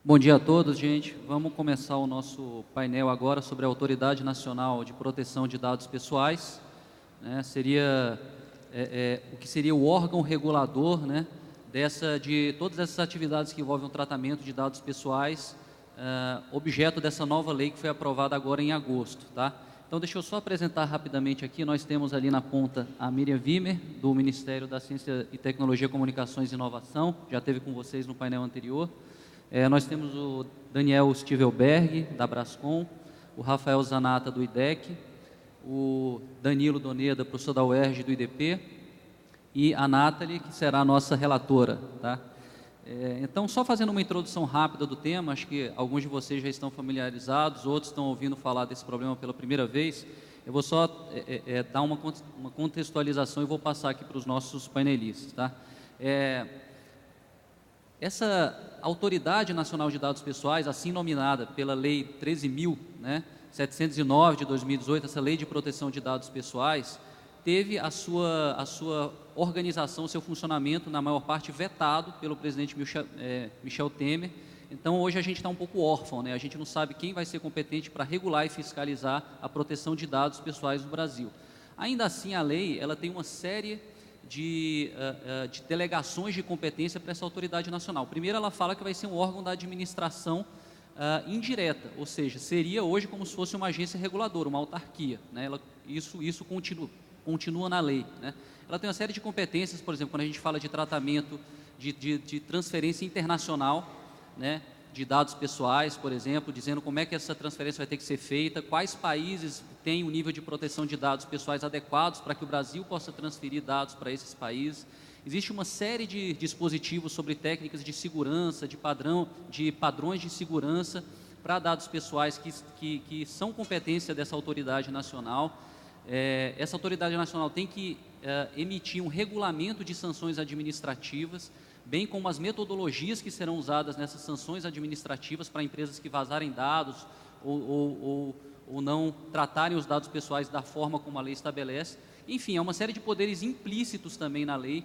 Bom dia a todos, gente. Vamos começar o nosso painel agora sobre a Autoridade Nacional de Proteção de Dados Pessoais, né? O que seria o órgão regulador, né, de todas essas atividades que envolvem o tratamento de dados pessoais, objeto dessa nova lei que foi aprovada agora em agosto, tá? Então, deixa eu só apresentar rapidamente aqui. Nós temos ali na ponta a Miriam Wimmer, do Ministério da Ciência e Tecnologia, Comunicações e Inovação, já esteve com vocês no painel anterior. Nós temos o Daniel Stivelberg, da Brascom, o Rafael Zanata, do IDEC, o Danilo Doneda, professor da UERJ, do IDP, e a Nathalie, que será a nossa relatora, tá? Então, só fazendo uma introdução rápida do tema, acho que alguns de vocês já estão familiarizados, outros estão ouvindo falar desse problema pela primeira vez. Eu vou só dar uma contextualização e vou passar aqui para os nossos painelistas, tá? Essa Autoridade Nacional de Dados Pessoais, assim nominada pela Lei 13.709 de 2018, essa Lei de Proteção de Dados Pessoais, teve a sua organização, seu funcionamento, na maior parte, vetado pelo presidente Michel Temer. Então, hoje a gente está um pouco órfão, né? A gente não sabe quem vai ser competente para regular e fiscalizar a proteção de dados pessoais no Brasil. Ainda assim, a lei ela tem uma série de delegações de competência para essa autoridade nacional. Primeiro, ela fala que vai ser um órgão da administração indireta, ou seja, seria hoje como se fosse uma agência reguladora, uma autarquia, né? Isso continua na lei, né? Ela tem uma série de competências, por exemplo, quando a gente fala de tratamento de transferência internacional, né, de dados pessoais, por exemplo, dizendo como é que essa transferência vai ter que ser feita, quais países têm um nível de proteção de dados pessoais adequados para que o Brasil possa transferir dados para esses países. Existe uma série de dispositivos sobre técnicas de segurança, de padrões de segurança para dados pessoais que são competência dessa autoridade nacional. Essa autoridade nacional tem que emitir um regulamento de sanções administrativas, bem como as metodologias que serão usadas nessas sanções administrativas para empresas que vazarem dados ou não tratarem os dados pessoais da forma como a lei estabelece. Enfim, há uma série de poderes implícitos também na lei,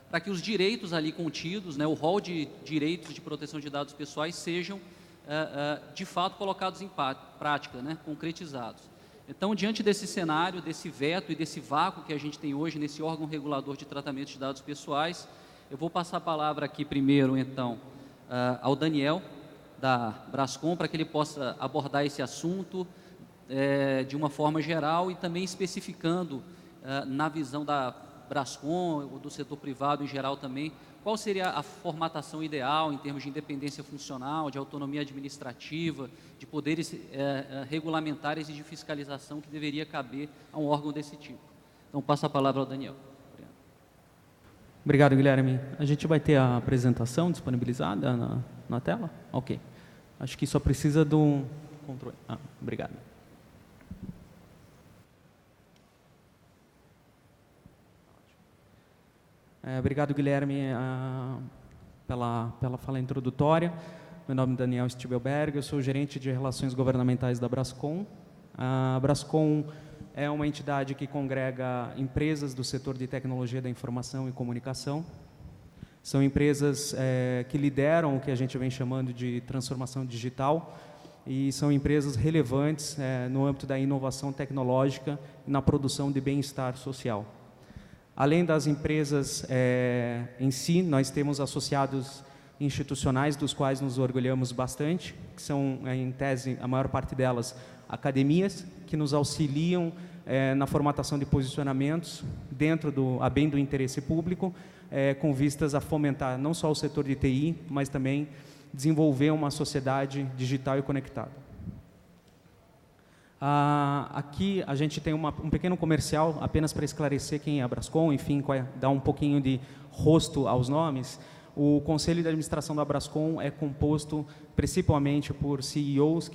para que os direitos ali contidos, né, o rol de direitos de proteção de dados pessoais sejam, de fato, colocados em prática, né, concretizados. Então, diante desse cenário, desse veto e desse vácuo que a gente tem hoje nesse órgão regulador de tratamento de dados pessoais, eu vou passar a palavra aqui primeiro, então, ao Daniel, da Brascom, para que ele possa abordar esse assunto de uma forma geral e também especificando, na visão da Brascom, ou do setor privado em geral também, qual seria a formatação ideal em termos de independência funcional, de autonomia administrativa, de poderes regulamentares e de fiscalização que deveria caber a um órgão desse tipo. Então, passo a palavra ao Daniel. Obrigado, Guilherme. A gente vai ter a apresentação disponibilizada na tela? Ok. Acho que só precisa de um controle. Obrigado. Obrigado, Guilherme, pela fala introdutória. Meu nome é Daniel Stivelberg, eu sou gerente de Relações Governamentais da Brascom. A Brascom é uma entidade que congrega empresas do setor de tecnologia da informação e comunicação. São empresas que lideram o que a gente vem chamando de transformação digital e são empresas relevantes no âmbito da inovação tecnológica e na produção de bem-estar social. Além das empresas em si, nós temos associados institucionais dos quais nos orgulhamos bastante, que são, em tese, a maior parte delas, academias, que nos auxiliam na formatação de posicionamentos a bem do interesse público, com vistas a fomentar não só o setor de TI, mas também desenvolver uma sociedade digital e conectada. Aqui a gente tem um pequeno comercial, apenas para esclarecer quem é a Brascom, enfim, dar um pouquinho de rosto aos nomes. O Conselho de Administração da Brascom é composto principalmente por CEOs,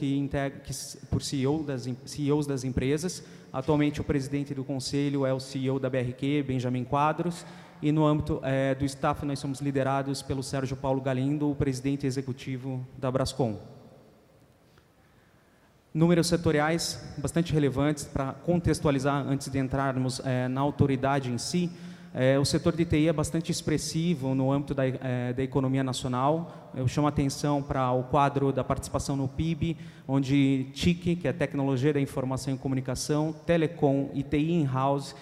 CEOs das empresas. Atualmente o presidente do Conselho é o CEO da BRQ, Benjamin Quadros, e no âmbito do staff nós somos liderados pelo Sérgio Paulo Galindo, o presidente executivo da Brascom. Números setoriais bastante relevantes para contextualizar antes de entrarmos na autoridade em si. O setor de TI é bastante expressivo no âmbito da economia nacional. Eu chamo a atenção para o quadro da participação no PIB, onde TIC, que é Tecnologia da Informação e Comunicação, Telecom e TI in-house,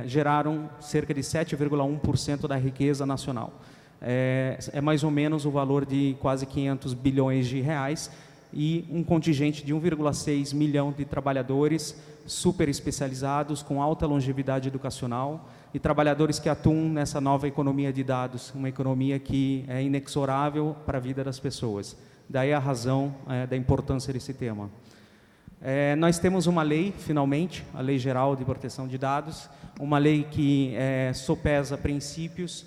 geraram cerca de 7,1% da riqueza nacional. É mais ou menos o valor de quase 500 bilhões de reais e um contingente de 1,6 milhão de trabalhadores super especializados, com alta longevidade educacional e trabalhadores que atuam nessa nova economia de dados, uma economia que é inexorável para a vida das pessoas. Daí a razão da importância desse tema. Nós temos uma lei, finalmente, a Lei Geral de Proteção de Dados, uma lei que sopesa princípios,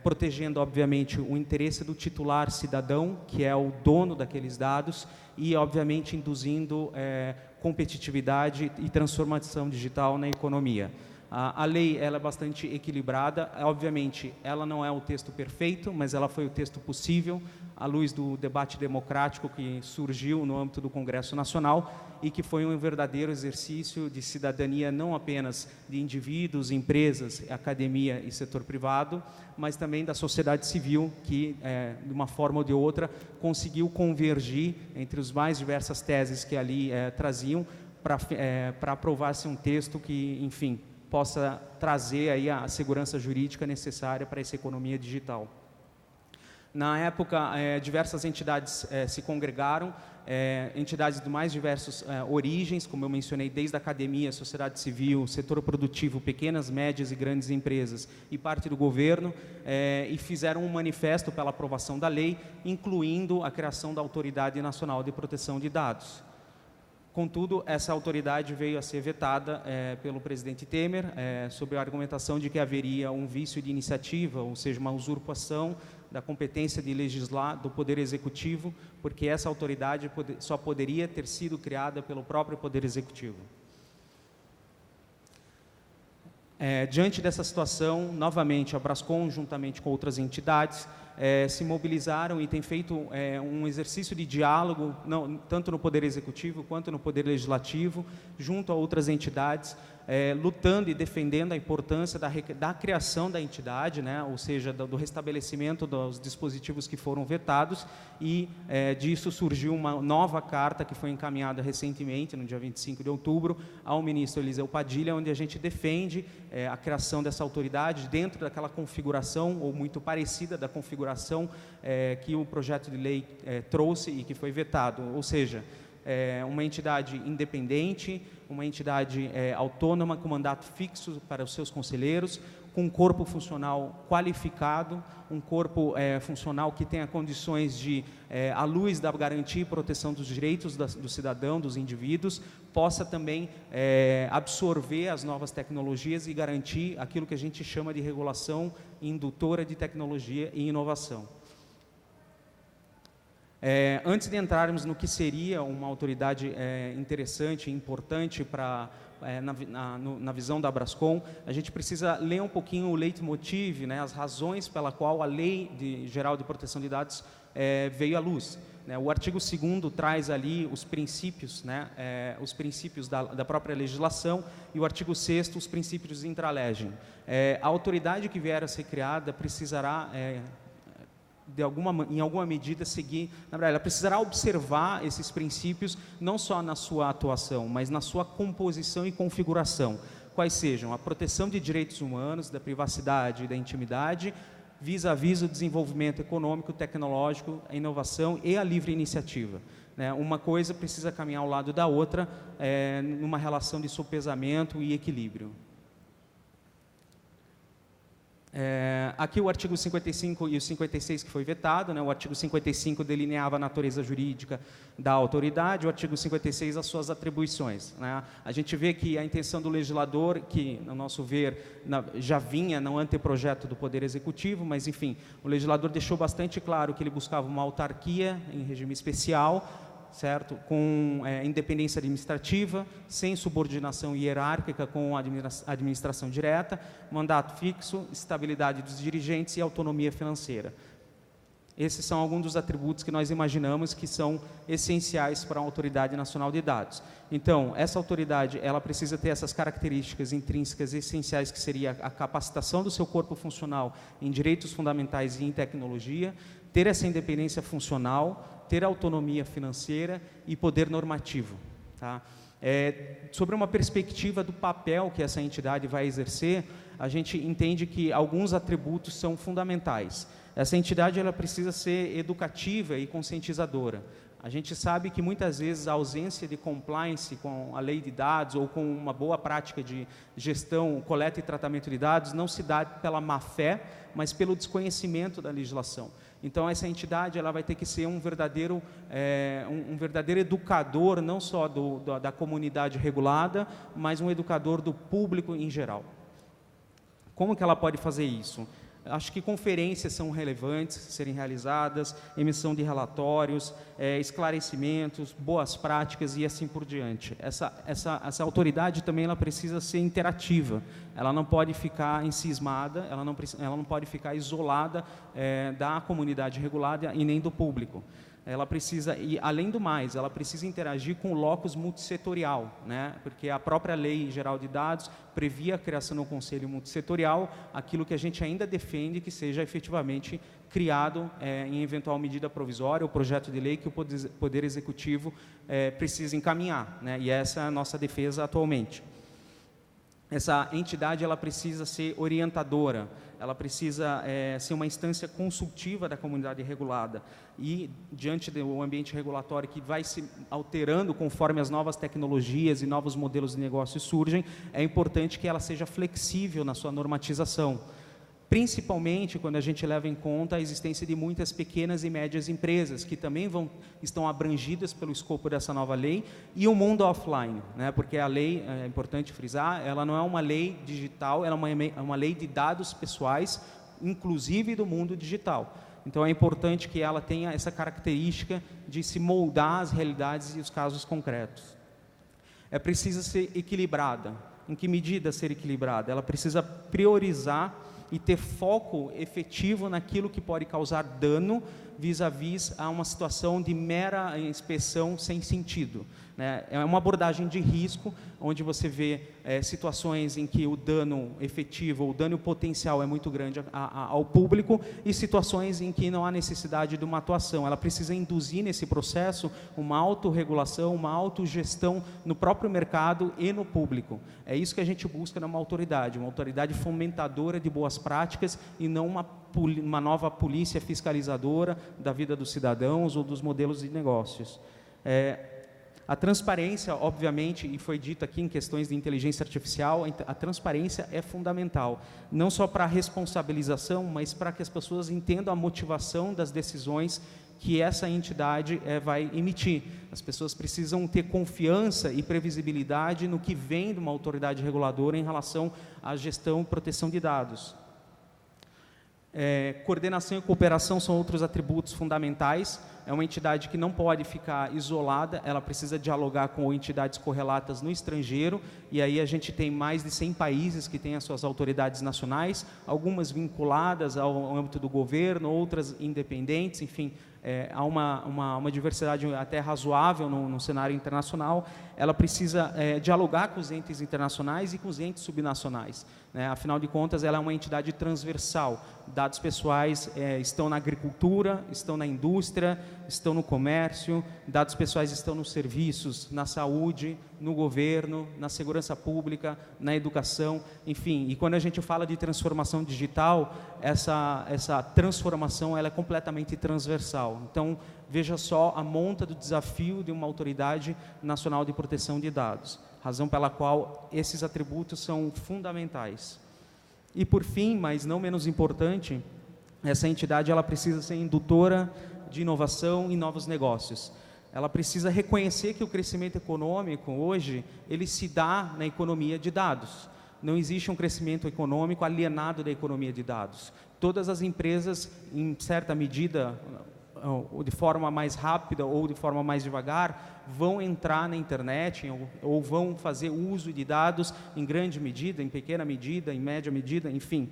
protegendo, obviamente, o interesse do titular cidadão, que é o dono daqueles dados, e, obviamente, induzindo competitividade e transformação digital na economia. A lei ela é bastante equilibrada, obviamente ela não é o texto perfeito, mas ela foi o texto possível, à luz do debate democrático que surgiu no âmbito do Congresso Nacional e que foi um verdadeiro exercício de cidadania, não apenas de indivíduos, empresas, academia e setor privado, mas também da sociedade civil que, de uma forma ou de outra, conseguiu convergir entre as mais diversas teses que ali traziam para aprovar-se um texto que, enfim, possa trazer aí a segurança jurídica necessária para essa economia digital. Na época, diversas entidades se congregaram, entidades de mais diversas origens, como eu mencionei, desde a academia, sociedade civil, setor produtivo, pequenas, médias e grandes empresas e parte do governo, e fizeram um manifesto pela aprovação da lei, incluindo a criação da Autoridade Nacional de Proteção de Dados. Contudo, essa autoridade veio a ser vetada pelo presidente Temer, sob a argumentação de que haveria um vício de iniciativa, ou seja, uma usurpação da competência de legislar do Poder Executivo, porque essa autoridade só poderia ter sido criada pelo próprio Poder Executivo. Diante dessa situação, novamente, a Brascom, juntamente com outras entidades, se mobilizaram e tem feito um exercício de diálogo, tanto no Poder Executivo quanto no Poder Legislativo, junto a outras entidades, lutando e defendendo a importância da criação da entidade, né, ou seja, do restabelecimento dos dispositivos que foram vetados, e disso surgiu uma nova carta que foi encaminhada recentemente, no dia 25 de outubro, ao ministro Eliseu Padilha, onde a gente defende a criação dessa autoridade dentro daquela configuração, ou muito parecida da configuração que o projeto de lei trouxe e que foi vetado, ou seja, uma entidade independente, uma entidade autônoma com mandato fixo para os seus conselheiros, com um corpo funcional qualificado, um corpo funcional que tenha condições de, à luz da garantia e proteção dos direitos do cidadão, dos indivíduos, possa também absorver as novas tecnologias e garantir aquilo que a gente chama de regulação indutora de tecnologia e inovação. Antes de entrarmos no que seria uma autoridade interessante e importante na visão da Brascom, a gente precisa ler um pouquinho o leitmotiv, né, as razões pela qual a Lei Geral de Proteção de Dados veio à luz. O artigo 2º traz ali os princípios, né, os princípios da própria legislação, e o artigo 6º os princípios intra-legem. A autoridade que vier a ser criada precisará em alguma medida seguir, na verdade, ela precisará observar esses princípios não só na sua atuação, mas na sua composição e configuração, quais sejam a proteção de direitos humanos, da privacidade e da intimidade, vis-à-vis o desenvolvimento econômico, tecnológico, a inovação e a livre iniciativa. Uma coisa precisa caminhar ao lado da outra, numa relação de sopesamento e equilíbrio. Aqui o artigo 55 e o 56 que foi vetado, né? O artigo 55 delineava a natureza jurídica da autoridade, o artigo 56 as suas atribuições, né? A gente vê que a intenção do legislador, que, no nosso ver, já vinha no anteprojeto do Poder Executivo, mas, enfim, o legislador deixou bastante claro que ele buscava uma autarquia em regime especial, certo? Com independência administrativa, sem subordinação hierárquica com a administração direta, mandato fixo, estabilidade dos dirigentes e autonomia financeira. Esses são alguns dos atributos que nós imaginamos que são essenciais para a Autoridade Nacional de Dados. Então, essa autoridade, ela precisa ter essas características intrínsecas essenciais, que seria a capacitação do seu corpo funcional em direitos fundamentais e em tecnologia, ter essa independência funcional, ter autonomia financeira e poder normativo. Tá? Sobre uma perspectiva do papel que essa entidade vai exercer, a gente entende que alguns atributos são fundamentais. Essa entidade, ela precisa ser educativa e conscientizadora. A gente sabe que muitas vezes a ausência de compliance com a lei de dados ou com uma boa prática de gestão, coleta e tratamento de dados não se dá pela má fé, mas pelo desconhecimento da legislação. Então, essa entidade, ela vai ter que ser um verdadeiro educador, não só da comunidade regulada, mas um educador do público em geral. Como que ela pode fazer isso? Acho que conferências são relevantes serem realizadas, emissão de relatórios, esclarecimentos, boas práticas e assim por diante. Essa autoridade também, ela precisa ser interativa. Ela não pode ficar encismada, ela não pode ficar isolada da comunidade regulada e nem do público. Ela precisa, e além do mais, ela precisa interagir com o locus multissetorial, né? Porque a própria Lei Geral de Dados previa a criação do Conselho Multissetorial, aquilo que a gente ainda defende que seja efetivamente criado em eventual medida provisória ou projeto de lei que o Poder Executivo precisa encaminhar, né? E essa é a nossa defesa atualmente. Essa entidade, ela precisa ser orientadora, ela precisa ser uma instância consultiva da comunidade regulada e, diante do ambiente regulatório que vai se alterando conforme as novas tecnologias e novos modelos de negócio surgem, é importante que ela seja flexível na sua normatização. Principalmente quando a gente leva em conta a existência de muitas pequenas e médias empresas, que também estão abrangidas pelo escopo dessa nova lei, e o mundo offline, né? Porque a lei, é importante frisar, ela não é uma lei digital, ela é uma lei de dados pessoais, inclusive do mundo digital. Então, é importante que ela tenha essa característica de se moldar às realidades e os casos concretos. É preciso ser equilibrada. Em que medida ser equilibrada? Ela precisa priorizar e ter foco efetivo naquilo que pode causar dano vis-à-vis a uma situação de mera inspeção sem sentido, né? É uma abordagem de risco, onde você vê situações em que o dano efetivo, o dano potencial é muito grande ao público, e situações em que não há necessidade de uma atuação. Ela precisa induzir nesse processo uma autorregulação, uma autogestão no próprio mercado e no público. É isso que a gente busca numa autoridade fomentadora de boas práticas e não uma nova polícia fiscalizadora da vida dos cidadãos ou dos modelos de negócios. A transparência, obviamente, e foi dito aqui em questões de inteligência artificial, a transparência é fundamental, não só para a responsabilização, mas para que as pessoas entendam a motivação das decisões que essa entidade vai emitir. As pessoas precisam ter confiança e previsibilidade no que vem de uma autoridade reguladora em relação à gestão e proteção de dados. Coordenação e cooperação são outros atributos fundamentais. É uma entidade que não pode ficar isolada, ela precisa dialogar com entidades correlatas no estrangeiro, e aí a gente tem mais de 100 países que têm as suas autoridades nacionais, algumas vinculadas ao âmbito do governo, outras independentes, enfim, há uma diversidade até razoável no cenário internacional. Ela precisa dialogar com os entes internacionais e com os entes subnacionais, né? Afinal de contas, ela é uma entidade transversal. Dados pessoais estão na agricultura, estão na indústria, estão no comércio, dados pessoais estão nos serviços, na saúde, no governo, na segurança pública, na educação, enfim. E quando a gente fala de transformação digital, essa transformação ela é completamente transversal. Então, veja só a monta do desafio de uma autoridade nacional de proteção de dados, razão pela qual esses atributos são fundamentais. E por fim, mas não menos importante, essa entidade ela precisa ser indutora de inovação e novos negócios. Ela precisa reconhecer que o crescimento econômico hoje, ele se dá na economia de dados. Não existe um crescimento econômico alienado da economia de dados. Todas as empresas, em certa medida, ou de forma mais rápida ou de forma mais devagar, vão entrar na internet ou vão fazer uso de dados em grande medida, em pequena medida, em média medida, enfim.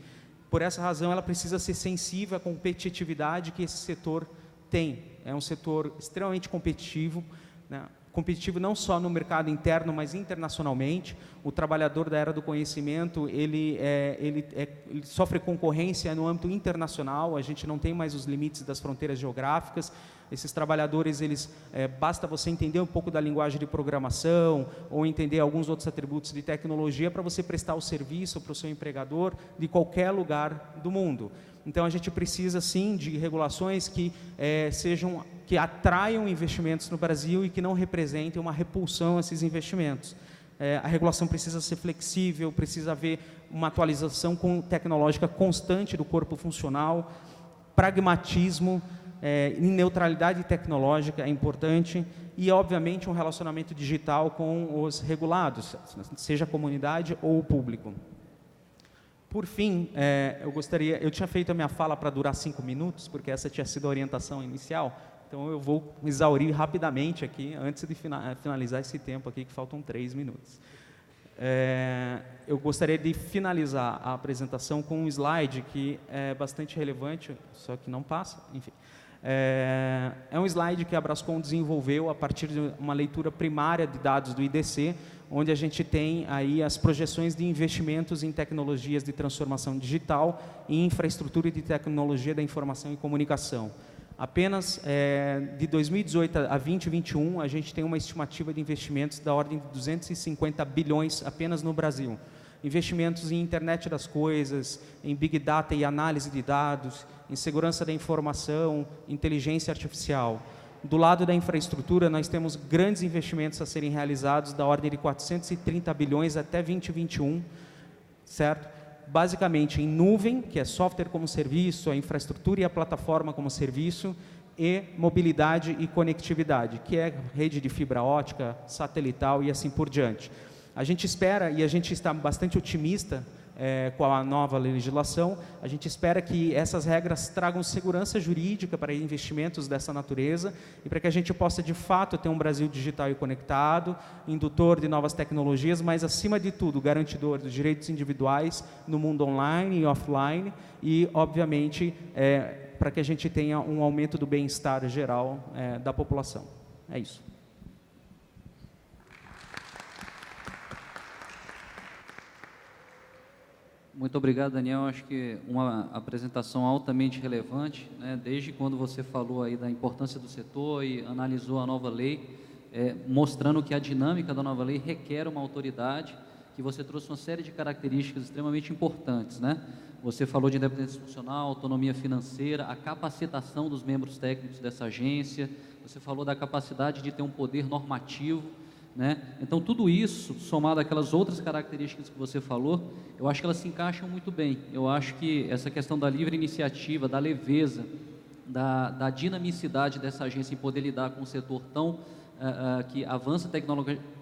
Por essa razão, ela precisa ser sensível à competitividade que esse setor tem. É um setor extremamente competitivo, né? Competitivo não só no mercado interno, mas internacionalmente. O trabalhador da era do conhecimento, ele sofre concorrência no âmbito internacional, a gente não tem mais os limites das fronteiras geográficas. Esses trabalhadores, basta você entender um pouco da linguagem de programação ou entender alguns outros atributos de tecnologia para você prestar o serviço para o seu empregador de qualquer lugar do mundo. Então, a gente precisa, sim, de regulações que que atraiam investimentos no Brasil e que não representem uma repulsão a esses investimentos. A regulação precisa ser flexível, precisa haver uma atualização tecnológica constante do corpo funcional, pragmatismo, e neutralidade tecnológica é importante e, obviamente, um relacionamento digital com os regulados, seja a comunidade ou o público. Por fim, eu tinha feito a minha fala para durar 5 minutos, porque essa tinha sido a orientação inicial, então eu vou exaurir rapidamente aqui, antes de finalizar esse tempo aqui, que faltam 3 minutos. Eu gostaria de finalizar a apresentação com um slide que é bastante relevante, só que não passa, enfim. É um slide que a Brascom desenvolveu a partir de uma leitura primária de dados do IDC, onde a gente tem aí as projeções de investimentos em tecnologias de transformação digital e infraestrutura de tecnologia da informação e comunicação. Apenas de 2018 a 2021, a gente tem uma estimativa de investimentos da ordem de 250 bilhões apenas no Brasil. Investimentos em internet das coisas, em big data e análise de dados, em segurança da informação, inteligência artificial. Do lado da infraestrutura, nós temos grandes investimentos a serem realizados da ordem de 430 bilhões até 2021, certo? Basicamente em nuvem, que é software como serviço, a infraestrutura e a plataforma como serviço, e mobilidade e conectividade, que é rede de fibra ótica, satelital e assim por diante. A gente espera, e a gente está bastante otimista com a nova legislação, a gente espera que essas regras tragam segurança jurídica para investimentos dessa natureza e para que a gente possa, de fato, ter um Brasil digital e conectado, indutor de novas tecnologias, mas, acima de tudo, garantidor dos direitos individuais no mundo online e offline e, obviamente, para que a gente tenha um aumento do bem-estar geral da população. É isso. Muito obrigado, Daniel. Acho que uma apresentação altamente relevante, né? Desde quando você falou aí da importância do setor e analisou a nova lei, mostrando que a dinâmica da nova lei requer uma autoridade, que você trouxe uma série de características extremamente importantes, né? Você falou de independência funcional, autonomia financeira, a capacitação dos membros técnicos dessa agência, você falou da capacidade de ter um poder normativo, né? Então, tudo isso, somado àquelas outras características que você falou, eu acho que elas se encaixam muito bem. Eu acho que essa questão da livre iniciativa, da leveza, da dinamicidade dessa agência em poder lidar com um setor tão que avança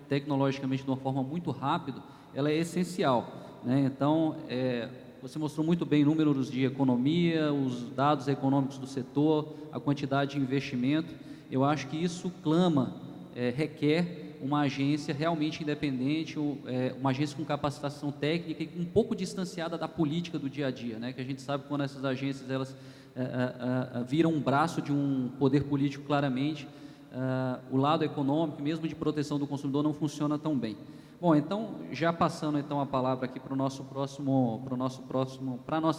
tecnologicamente de uma forma muito rápida, ela é essencial, né? Então, você mostrou muito bem números de economia, os dados econômicos do setor, a quantidade de investimento. Eu acho que isso requer uma agência realmente independente, uma agência com capacitação técnica e um pouco distanciada da política do dia a dia, né? Que a gente sabe quando essas agências elas viram um braço de um poder político claramente, o lado econômico, mesmo de proteção do consumidor, não funciona tão bem. Bom, então, já passando então a palavra aqui para a nossa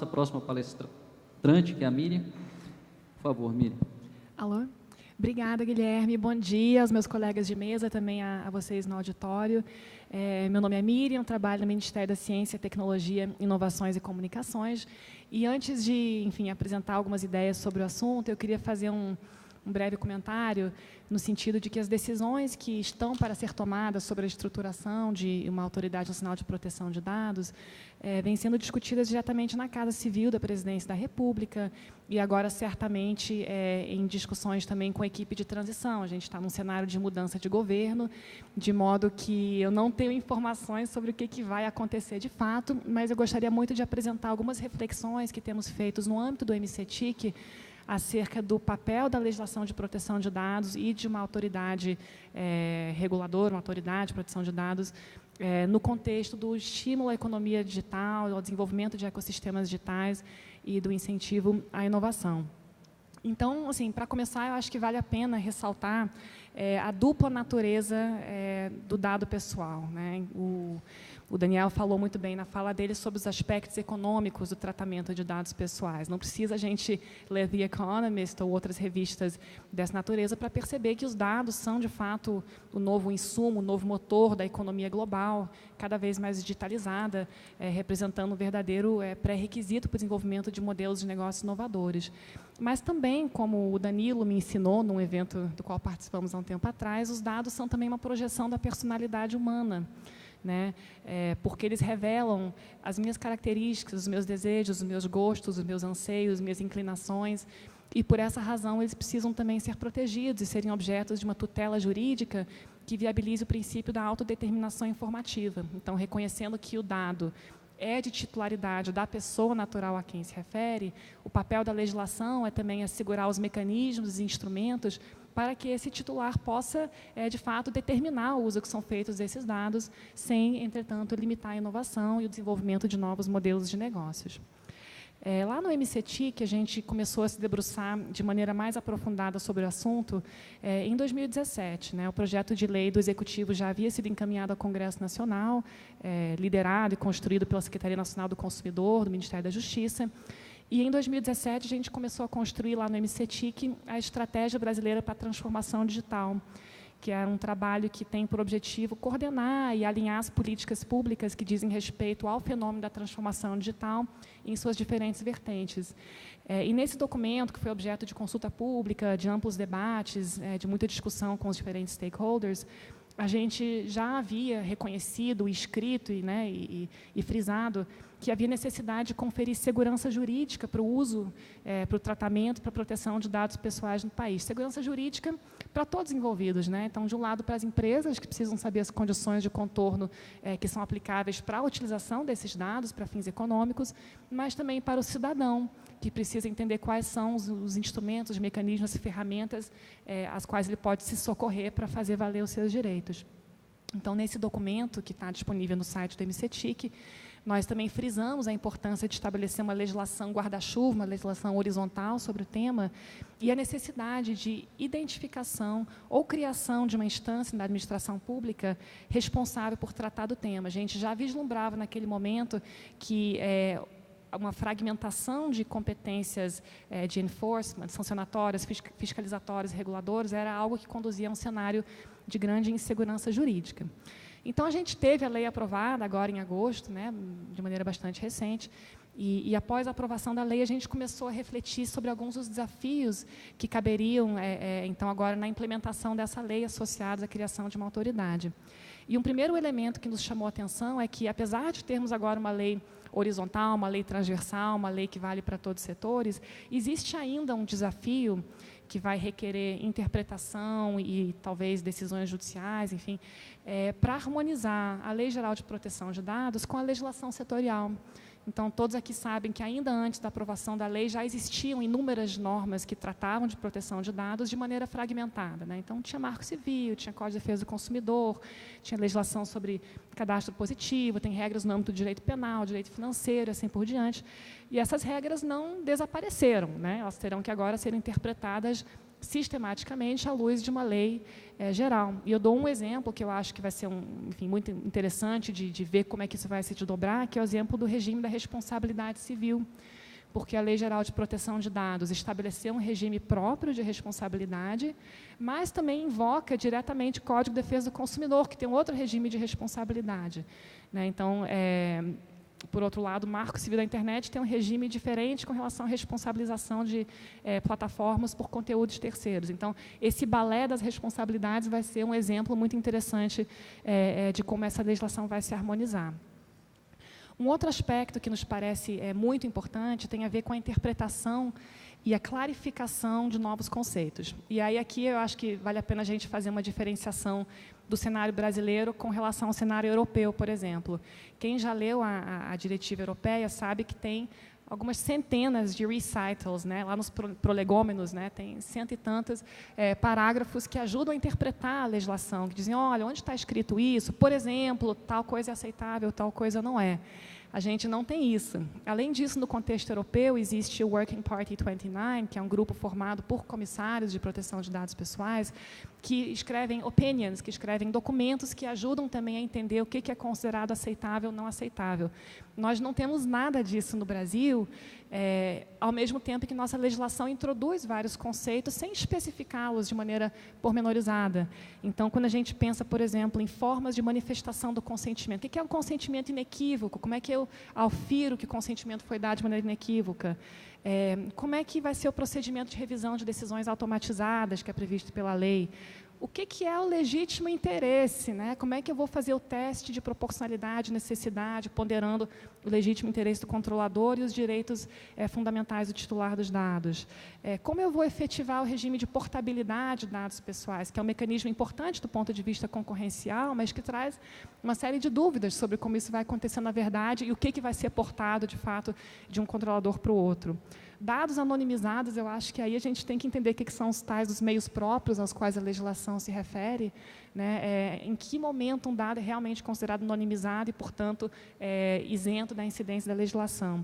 próxima palestrante, que é a Miriam. Por favor, Miriam. Alô? Obrigada, Guilherme. Bom dia aos meus colegas de mesa, também a vocês no auditório. Meu nome é Miriam, trabalho no Ministério da Ciência, Tecnologia, Inovações e Comunicações. E antes de, enfim, apresentar algumas ideias sobre o assunto, eu queria fazer um breve comentário no sentido de que as decisões que estão para ser tomadas sobre a estruturação de uma autoridade nacional de proteção de dados vêm sendo discutidas diretamente na Casa Civil da Presidência da República e agora, certamente, em discussões também com a equipe de transição. A gente está num cenário de mudança de governo, de modo que eu não tenho informações sobre o que vai acontecer de fato, mas eu gostaria muito de apresentar algumas reflexões que temos feito no âmbito do MCTIC acerca do papel da legislação de proteção de dados e de uma autoridade reguladora, uma autoridade de proteção de dados, no contexto do estímulo à economia digital, ao desenvolvimento de ecossistemas digitais e do incentivo à inovação. Então, assim, para começar, eu acho que vale a pena ressaltar a dupla natureza do dado pessoal, né? O Daniel falou muito bem na fala dele sobre os aspectos econômicos do tratamento de dados pessoais. Não precisa a gente ler The Economist ou outras revistas dessa natureza para perceber que os dados são, de fato, o novo insumo, o novo motor da economia global, cada vez mais digitalizada, representando um verdadeiro pré-requisito para o desenvolvimento de modelos de negócios inovadores. Mas também, como o Danilo me ensinou num evento do qual participamos há um tempo atrás, os dados são também uma projeção da personalidade humana, né? Porque eles revelam as minhas características, os meus desejos, os meus gostos, os meus anseios, as minhas inclinações, e por essa razão eles precisam também ser protegidos e serem objetos de uma tutela jurídica que viabilize o princípio da autodeterminação informativa. Então, reconhecendo que o dado é de titularidade da pessoa natural a quem se refere, o papel da legislação é também assegurar os mecanismos, os instrumentos para que esse titular possa, de fato, determinar o uso que são feitos desses dados, sem, entretanto, limitar a inovação e o desenvolvimento de novos modelos de negócios. Lá no MCTIC, a gente começou a se debruçar de maneira mais aprofundada sobre o assunto em 2017. Né? O projeto de lei do Executivo já havia sido encaminhado ao Congresso Nacional, liderado e construído pela Secretaria Nacional do Consumidor, do Ministério da Justiça. E, em 2017, a gente começou a construir lá no MCTIC a Estratégia Brasileira para a Transformação Digital, que é um trabalho que tem por objetivo coordenar e alinhar as políticas públicas que dizem respeito ao fenômeno da transformação digital em suas diferentes vertentes. E nesse documento, que foi objeto de consulta pública, de amplos debates, de muita discussão com os diferentes stakeholders, a gente já havia reconhecido, escrito e frisado que havia necessidade de conferir segurança jurídica para o uso, para o tratamento, para a proteção de dados pessoais no país. Segurança jurídica para todos os envolvidos, né? Então, de um lado, para as empresas, que precisam saber as condições de contorno que são aplicáveis para a utilização desses dados para fins econômicos, mas também para o cidadão, que precisa entender quais são os instrumentos, os mecanismos e ferramentas às quais ele pode se socorrer para fazer valer os seus direitos. Então, nesse documento, que está disponível no site do MCTIC, nós também frisamos a importância de estabelecer uma legislação guarda-chuva, uma legislação horizontal sobre o tema, e a necessidade de identificação ou criação de uma instância da administração pública responsável por tratar do tema. A gente já vislumbrava naquele momento que uma fragmentação de competências de enforcement, sancionatórias, fiscalizatórias, reguladoras, era algo que conduzia a um cenário de grande insegurança jurídica. Então, a gente teve a lei aprovada agora em agosto, né, de maneira bastante recente, e após a aprovação da lei, a gente começou a refletir sobre alguns dos desafios que caberiam, então, agora na implementação dessa lei associados à criação de uma autoridade. E um primeiro elemento que nos chamou a atenção é que, apesar de termos agora uma lei horizontal, uma lei transversal, uma lei que vale para todos os setores, existe ainda um desafio que vai requerer interpretação e talvez decisões judiciais, enfim, para harmonizar a Lei Geral de Proteção de Dados com a legislação setorial. Então, todos aqui sabem que ainda antes da aprovação da lei já existiam inúmeras normas que tratavam de proteção de dados de maneira fragmentada, né? Então, tinha Marco Civil, tinha Código de Defesa do Consumidor, tinha legislação sobre cadastro positivo, tem regras no âmbito do direito penal, direito financeiro, assim por diante. E essas regras não desapareceram, né? Elas terão que agora ser interpretadas sistematicamente à luz de uma lei geral. E eu dou um exemplo que eu acho que vai ser muito interessante de ver como é que isso vai se desdobrar, que é o exemplo do regime da responsabilidade civil, porque a Lei Geral de Proteção de Dados estabeleceu um regime próprio de responsabilidade, mas também invoca diretamente o Código de Defesa do Consumidor, que tem um outro regime de responsabilidade, né? Então, por outro lado, o Marco Civil da Internet tem um regime diferente com relação à responsabilização de plataformas por conteúdos terceiros. Então, esse balé das responsabilidades vai ser um exemplo muito interessante de como essa legislação vai se harmonizar. Um outro aspecto que nos parece muito importante tem a ver com a interpretação e a clarificação de novos conceitos. E aí, aqui, eu acho que vale a pena a gente fazer uma diferenciação do cenário brasileiro com relação ao cenário europeu, por exemplo. Quem já leu a diretiva europeia sabe que tem algumas centenas de recitals, né, lá nos prolegômenos, né, tem cento e tantos parágrafos que ajudam a interpretar a legislação, que dizem, olha, onde está escrito isso? Por exemplo, tal coisa é aceitável, tal coisa não é. A gente não tem isso. Além disso, no contexto europeu, existe o Working Party 29, que é um grupo formado por comissários de proteção de dados pessoais, que escrevem opinions, que escrevem documentos que ajudam também a entender o que é considerado aceitável ou não aceitável. Nós não temos nada disso no Brasil, ao mesmo tempo que nossa legislação introduz vários conceitos sem especificá-los de maneira pormenorizada. Então, quando a gente pensa, por exemplo, em formas de manifestação do consentimento, o que é um consentimento inequívoco? Como é que eu aufiro que o consentimento foi dado de maneira inequívoca? Como é que vai ser o procedimento de revisão de decisões automatizadas que é previsto pela lei? O que é o legítimo interesse, né? Como é que eu vou fazer o teste de proporcionalidade e necessidade, ponderando o legítimo interesse do controlador e os direitos fundamentais do titular dos dados? Como eu vou efetivar o regime de portabilidade de dados pessoais, que é um mecanismo importante do ponto de vista concorrencial, mas que traz uma série de dúvidas sobre como isso vai acontecer na verdade e o que vai ser portado, de fato, de um controlador para o outro. Dados anonimizados, eu acho que aí a gente tem que entender o que são os tais dos meios próprios aos quais a legislação se refere, né? Em que momento um dado é realmente considerado anonimizado e, portanto, isento da incidência da legislação.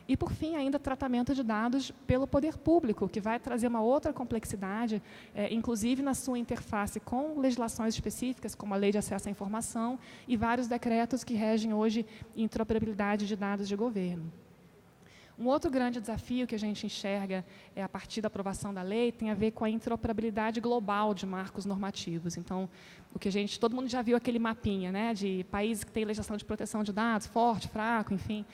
E, por fim, ainda tratamento de dados pelo poder público, que vai trazer uma outra complexidade, inclusive na sua interface com legislações específicas, como a Lei de Acesso à Informação e vários decretos que regem hoje interoperabilidade de dados de governo. Um outro grande desafio que a gente enxerga a partir da aprovação da lei tem a ver com a interoperabilidade global de marcos normativos. Então, todo mundo já viu aquele mapinha, né, de países que têm legislação de proteção de dados, forte, fraco, enfim.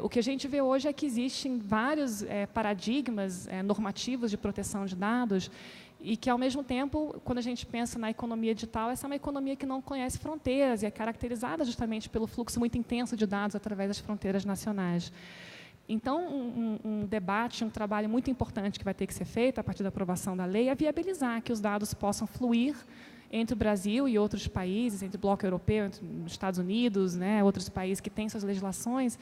O que a gente vê hoje é que existem vários paradigmas normativos de proteção de dados e que, ao mesmo tempo, quando a gente pensa na economia digital, essa é uma economia que não conhece fronteiras e é caracterizada justamente pelo fluxo muito intenso de dados através das fronteiras nacionais. Então, um debate, um trabalho muito importante que vai ter que ser feito a partir da aprovação da lei é viabilizar que os dados possam fluir entre o Brasil e outros países, entre o bloco europeu, entre os Estados Unidos, né, outros países que têm suas legislações,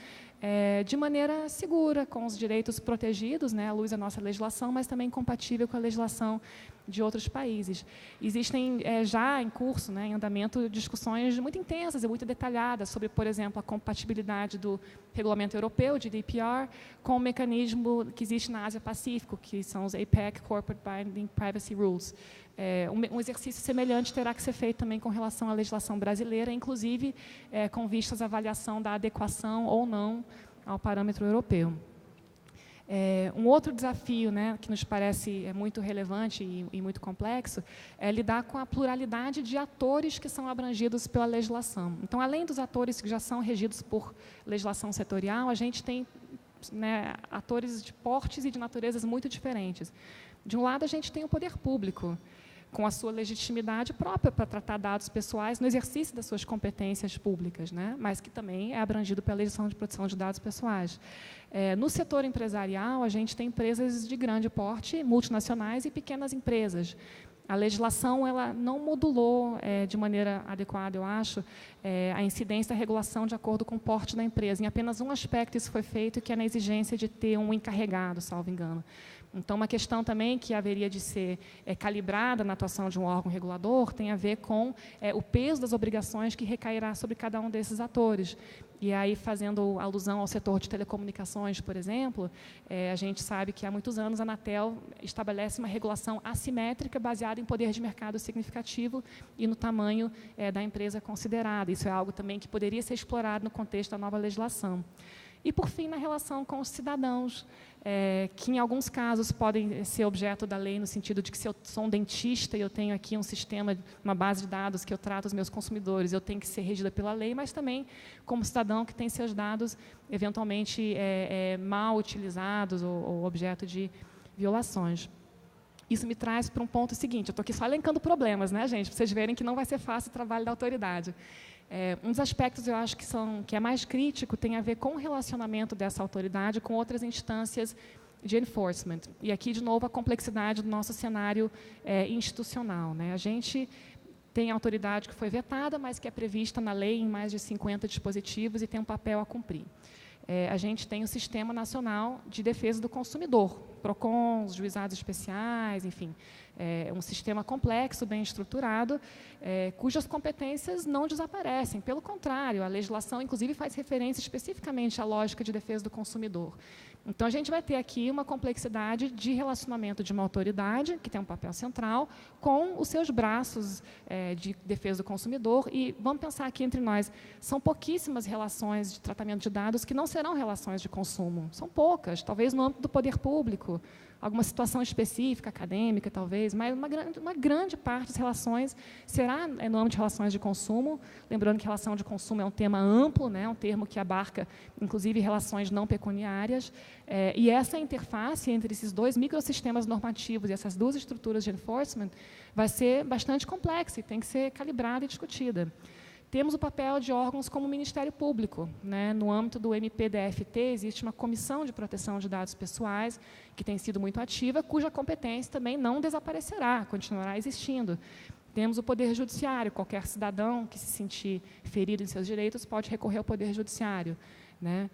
de maneira segura, com os direitos protegidos, né, à luz da nossa legislação, mas também compatível com a legislação de outros países. Existem já em curso, né, em andamento, discussões muito intensas e muito detalhadas sobre, por exemplo, a compatibilidade do regulamento europeu, de GDPR, com o mecanismo que existe na Ásia-Pacífico, que são os APEC, Corporate Binding Privacy Rules. Um exercício semelhante terá que ser feito também com relação à legislação brasileira, inclusive com vistas à avaliação da adequação ou não ao parâmetro europeu. Um outro desafio, né, que nos parece muito relevante e muito complexo é lidar com a pluralidade de atores que são abrangidos pela legislação. Então, além dos atores que já são regidos por legislação setorial, a gente tem, né, atores de portes e de naturezas muito diferentes. De um lado, a gente tem o poder público, com a sua legitimidade própria para tratar dados pessoais no exercício das suas competências públicas, né? Mas que também é abrangido pela legislação de proteção de dados pessoais. No setor empresarial, a gente tem empresas de grande porte, multinacionais e pequenas empresas. A legislação ela não modulou de maneira adequada, eu acho, a incidência da regulação de acordo com o porte da empresa. Em apenas um aspecto isso foi feito, que é na exigência de ter um encarregado, salvo engano. Então, uma questão também que haveria de ser calibrada na atuação de um órgão regulador tem a ver com o peso das obrigações que recairá sobre cada um desses atores. E aí, fazendo alusão ao setor de telecomunicações, por exemplo, a gente sabe que há muitos anos a Anatel estabelece uma regulação assimétrica baseada em poder de mercado significativo e no tamanho da empresa considerada. Isso é algo também que poderia ser explorado no contexto da nova legislação. E, por fim, na relação com os cidadãos, que, em alguns casos, podem ser objeto da lei, no sentido de que, se eu sou um dentista e eu tenho aqui um sistema, uma base de dados que eu trato os meus consumidores, eu tenho que ser regida pela lei, mas também como cidadão que tem seus dados, eventualmente, mal utilizados ou objeto de violações. Isso me traz para um ponto seguinte, eu estou aqui só elencando problemas, né, gente, para vocês verem que não vai ser fácil o trabalho da autoridade. Um dos aspectos, eu acho, que é mais crítico tem a ver com o relacionamento dessa autoridade com outras instâncias de enforcement. E aqui, de novo, a complexidade do nosso cenário institucional, né? A gente tem a autoridade que foi vetada, mas que é prevista na lei em mais de 50 dispositivos e tem um papel a cumprir. a gente tem o Sistema Nacional de Defesa do Consumidor, PROCONs, juizados especiais, enfim, um sistema complexo, bem estruturado, cujas competências não desaparecem. Pelo contrário, a legislação, inclusive, faz referência especificamente à lógica de defesa do consumidor. Então, a gente vai ter aqui uma complexidade de relacionamento de uma autoridade, que tem um papel central, com os seus braços de defesa do consumidor. E vamos pensar aqui entre nós, são pouquíssimas relações de tratamento de dados que não serão relações de consumo. São poucas, talvez no âmbito do poder público, alguma situação específica, acadêmica, talvez, mas uma grande parte das relações será no âmbito de relações de consumo, lembrando que relação de consumo é um tema amplo, né, um termo que abarca, inclusive, relações não pecuniárias, e essa interface entre esses dois microsistemas normativos e essas duas estruturas de enforcement vai ser bastante complexa e tem que ser calibrada e discutida. Temos o papel de órgãos como o Ministério Público, né? No âmbito do MPDFT, existe uma comissão de proteção de dados pessoais, que tem sido muito ativa, cuja competência também não desaparecerá, continuará existindo. Temos o Poder Judiciário, qualquer cidadão que se sentir ferido em seus direitos pode recorrer ao Poder Judiciário, né?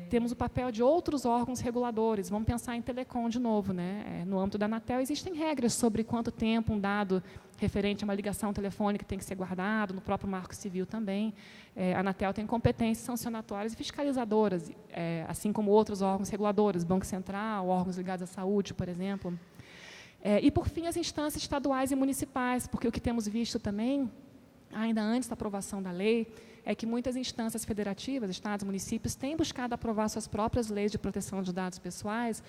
Temos o papel de outros órgãos reguladores. Vamos pensar em telecom de novo, né? No âmbito da Anatel, existem regras sobre quanto tempo um dado referente a uma ligação telefônica tem que ser guardado, no próprio Marco Civil também. A Anatel tem competências sancionatórias e fiscalizadoras, assim como outros órgãos reguladores, Banco Central, órgãos ligados à saúde, por exemplo. E, por fim, as instâncias estaduais e municipais, porque o que temos visto também, ainda antes da aprovação da lei, é que muitas instâncias federativas, estados, municípios, têm buscado aprovar suas próprias leis de proteção de dados pessoais,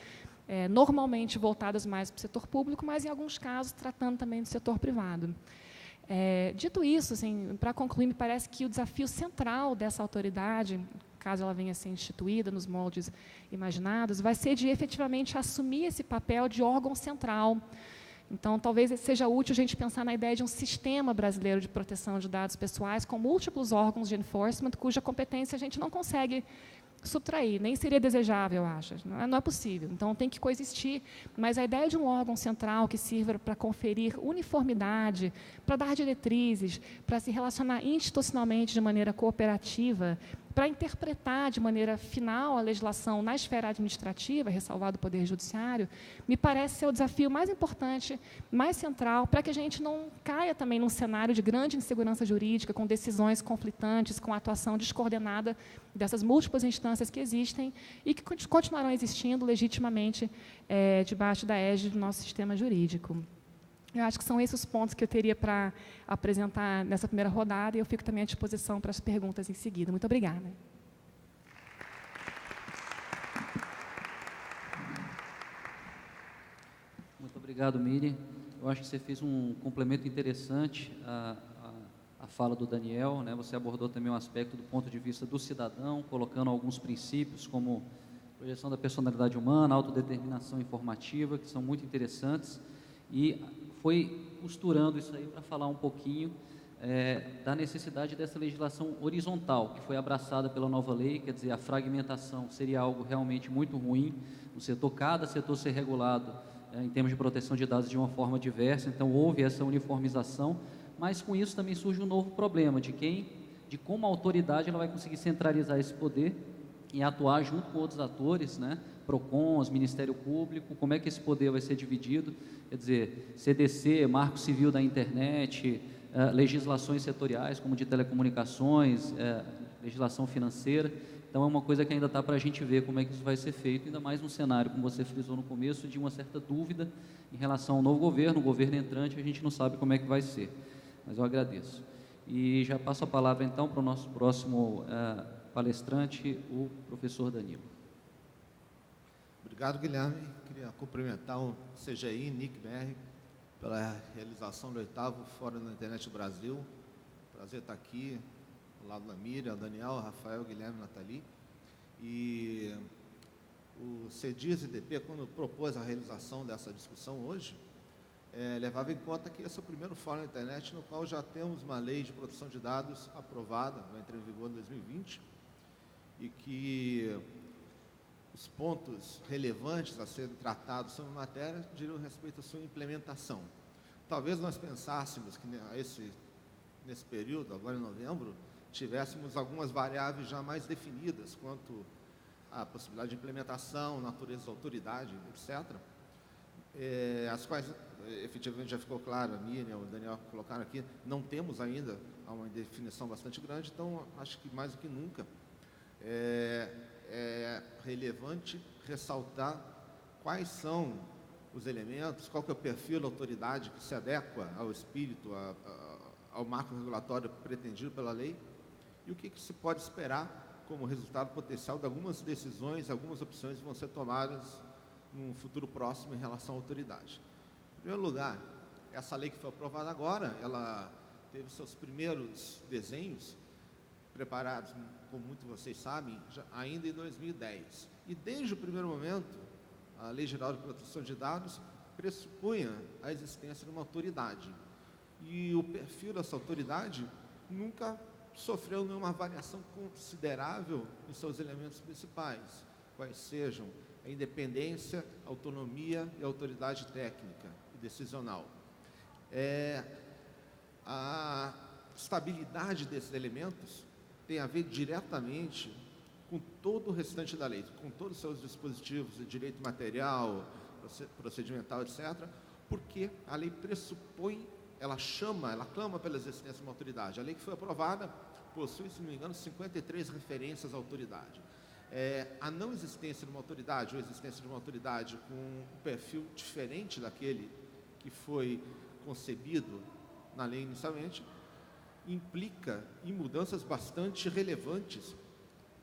normalmente voltadas mais para o setor público, mas, em alguns casos, tratando também do setor privado. Dito isso, assim, para concluir, me parece que o desafio central dessa autoridade, caso ela venha a ser instituída nos moldes imaginados, vai ser de efetivamente assumir esse papel de órgão central. Então, talvez seja útil a gente pensar na ideia de um sistema brasileiro de proteção de dados pessoais com múltiplos órgãos de enforcement, cuja competência a gente não consegue subtrair, nem seria desejável, eu acho. Não é possível. Então, tem que coexistir. Mas a ideia de um órgão central que sirva para conferir uniformidade, para dar diretrizes, para se relacionar institucionalmente de maneira cooperativa, para interpretar de maneira final a legislação na esfera administrativa, ressalvado o Poder Judiciário, me parece ser o desafio mais importante, mais central, para que a gente não caia também num cenário de grande insegurança jurídica, com decisões conflitantes, com atuação descoordenada dessas múltiplas instâncias que existem e que continuarão existindo legitimamente debaixo da égide do nosso sistema jurídico. Eu acho que são esses os pontos que eu teria para apresentar nessa primeira rodada e eu fico também à disposição para as perguntas em seguida. Muito obrigada. Muito obrigado, Miriam. Eu acho que você fez um complemento interessante à fala do Daniel, né? Você abordou também um aspecto do ponto de vista do cidadão, colocando alguns princípios como projeção da personalidade humana, autodeterminação informativa, que são muito interessantes, e foi costurando isso aí para falar um pouquinho da necessidade dessa legislação horizontal, que foi abraçada pela nova lei. Quer dizer, a fragmentação seria algo realmente muito ruim no setor, cada setor ser regulado em termos de proteção de dados de uma forma diversa. Então, houve essa uniformização, mas com isso também surge um novo problema de como a autoridade ela vai conseguir centralizar esse poder e atuar junto com outros atores, né? PROCONs, Ministério Público, como é que esse poder vai ser dividido? Quer dizer, CDC, Marco Civil da Internet, legislações setoriais, como de telecomunicações, legislação financeira. Então, é uma coisa que ainda está para a gente ver como é que isso vai ser feito, ainda mais num cenário, como você frisou no começo, de uma certa dúvida em relação ao novo governo, o governo entrante, a gente não sabe como é que vai ser. Mas eu agradeço. E já passo a palavra, então, para o nosso próximo palestrante, o professor Danilo. Obrigado, Guilherme. Queria cumprimentar o CGI, NIC-BR, pela realização do 8º Fórum da Internet do Brasil. Prazer estar aqui, ao lado da Miriam, Daniel, Rafael, Guilherme, Nathalie. E o CEDIS-IDP, quando propôs a realização dessa discussão hoje, levava em conta que esse é o primeiro Fórum da Internet no qual já temos uma lei de proteção de dados aprovada, vai entrar em vigor em 2020, e que os pontos relevantes a serem tratados sobre a matéria diriam respeito à sua implementação. Talvez nós pensássemos que nesse período, agora em novembro, tivéssemos algumas variáveis já mais definidas quanto à possibilidade de implementação, natureza da autoridade, etc., as quais efetivamente já ficou claro, a Miriam, o Daniel colocaram aqui, não temos ainda uma definição bastante grande, então acho que mais do que nunca é relevante ressaltar quais são os elementos, qual que é o perfil da autoridade que se adequa ao espírito, ao marco regulatório pretendido pela lei, e o que se pode esperar como resultado potencial de algumas decisões, algumas opções que vão ser tomadas num futuro próximo em relação à autoridade. Em primeiro lugar, essa lei que foi aprovada agora, ela teve seus primeiros desenhos preparados, como muitos de vocês sabem, ainda em 2010. E desde o primeiro momento, a Lei Geral de Proteção de Dados pressupunha a existência de uma autoridade. E o perfil dessa autoridade nunca sofreu nenhuma variação considerável em seus elementos principais, quais sejam a independência, a autonomia e a autoridade técnica e decisional. A estabilidade desses elementos tem a ver diretamente com todo o restante da lei, com todos os seus dispositivos de direito material, procedimental, etc., porque a lei pressupõe, ela clama pela existência de uma autoridade. A lei que foi aprovada possui, se não me engano, 53 referências à autoridade. A não existência de uma autoridade, ou a existência de uma autoridade com um perfil diferente daquele que foi concebido na lei inicialmente, implica em mudanças bastante relevantes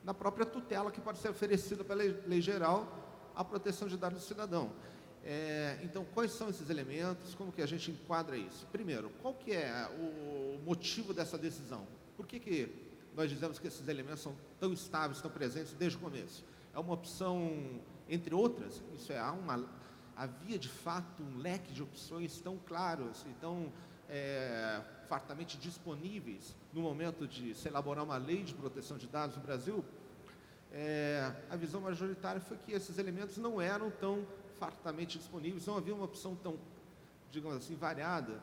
na própria tutela que pode ser oferecida pela lei geral à proteção de dados do cidadão. Então, quais são esses elementos? Como que a gente enquadra isso? Primeiro, qual que é o motivo dessa decisão? Por que nós dizemos que esses elementos são tão estáveis, estão presentes desde o começo? É uma opção, entre outras, havia de fato um leque de opções tão claros e tão fartamente disponíveis no momento de se elaborar uma lei de proteção de dados no Brasil. A visão majoritária foi que esses elementos não eram tão fartamente disponíveis, não havia uma opção tão, digamos assim, variada,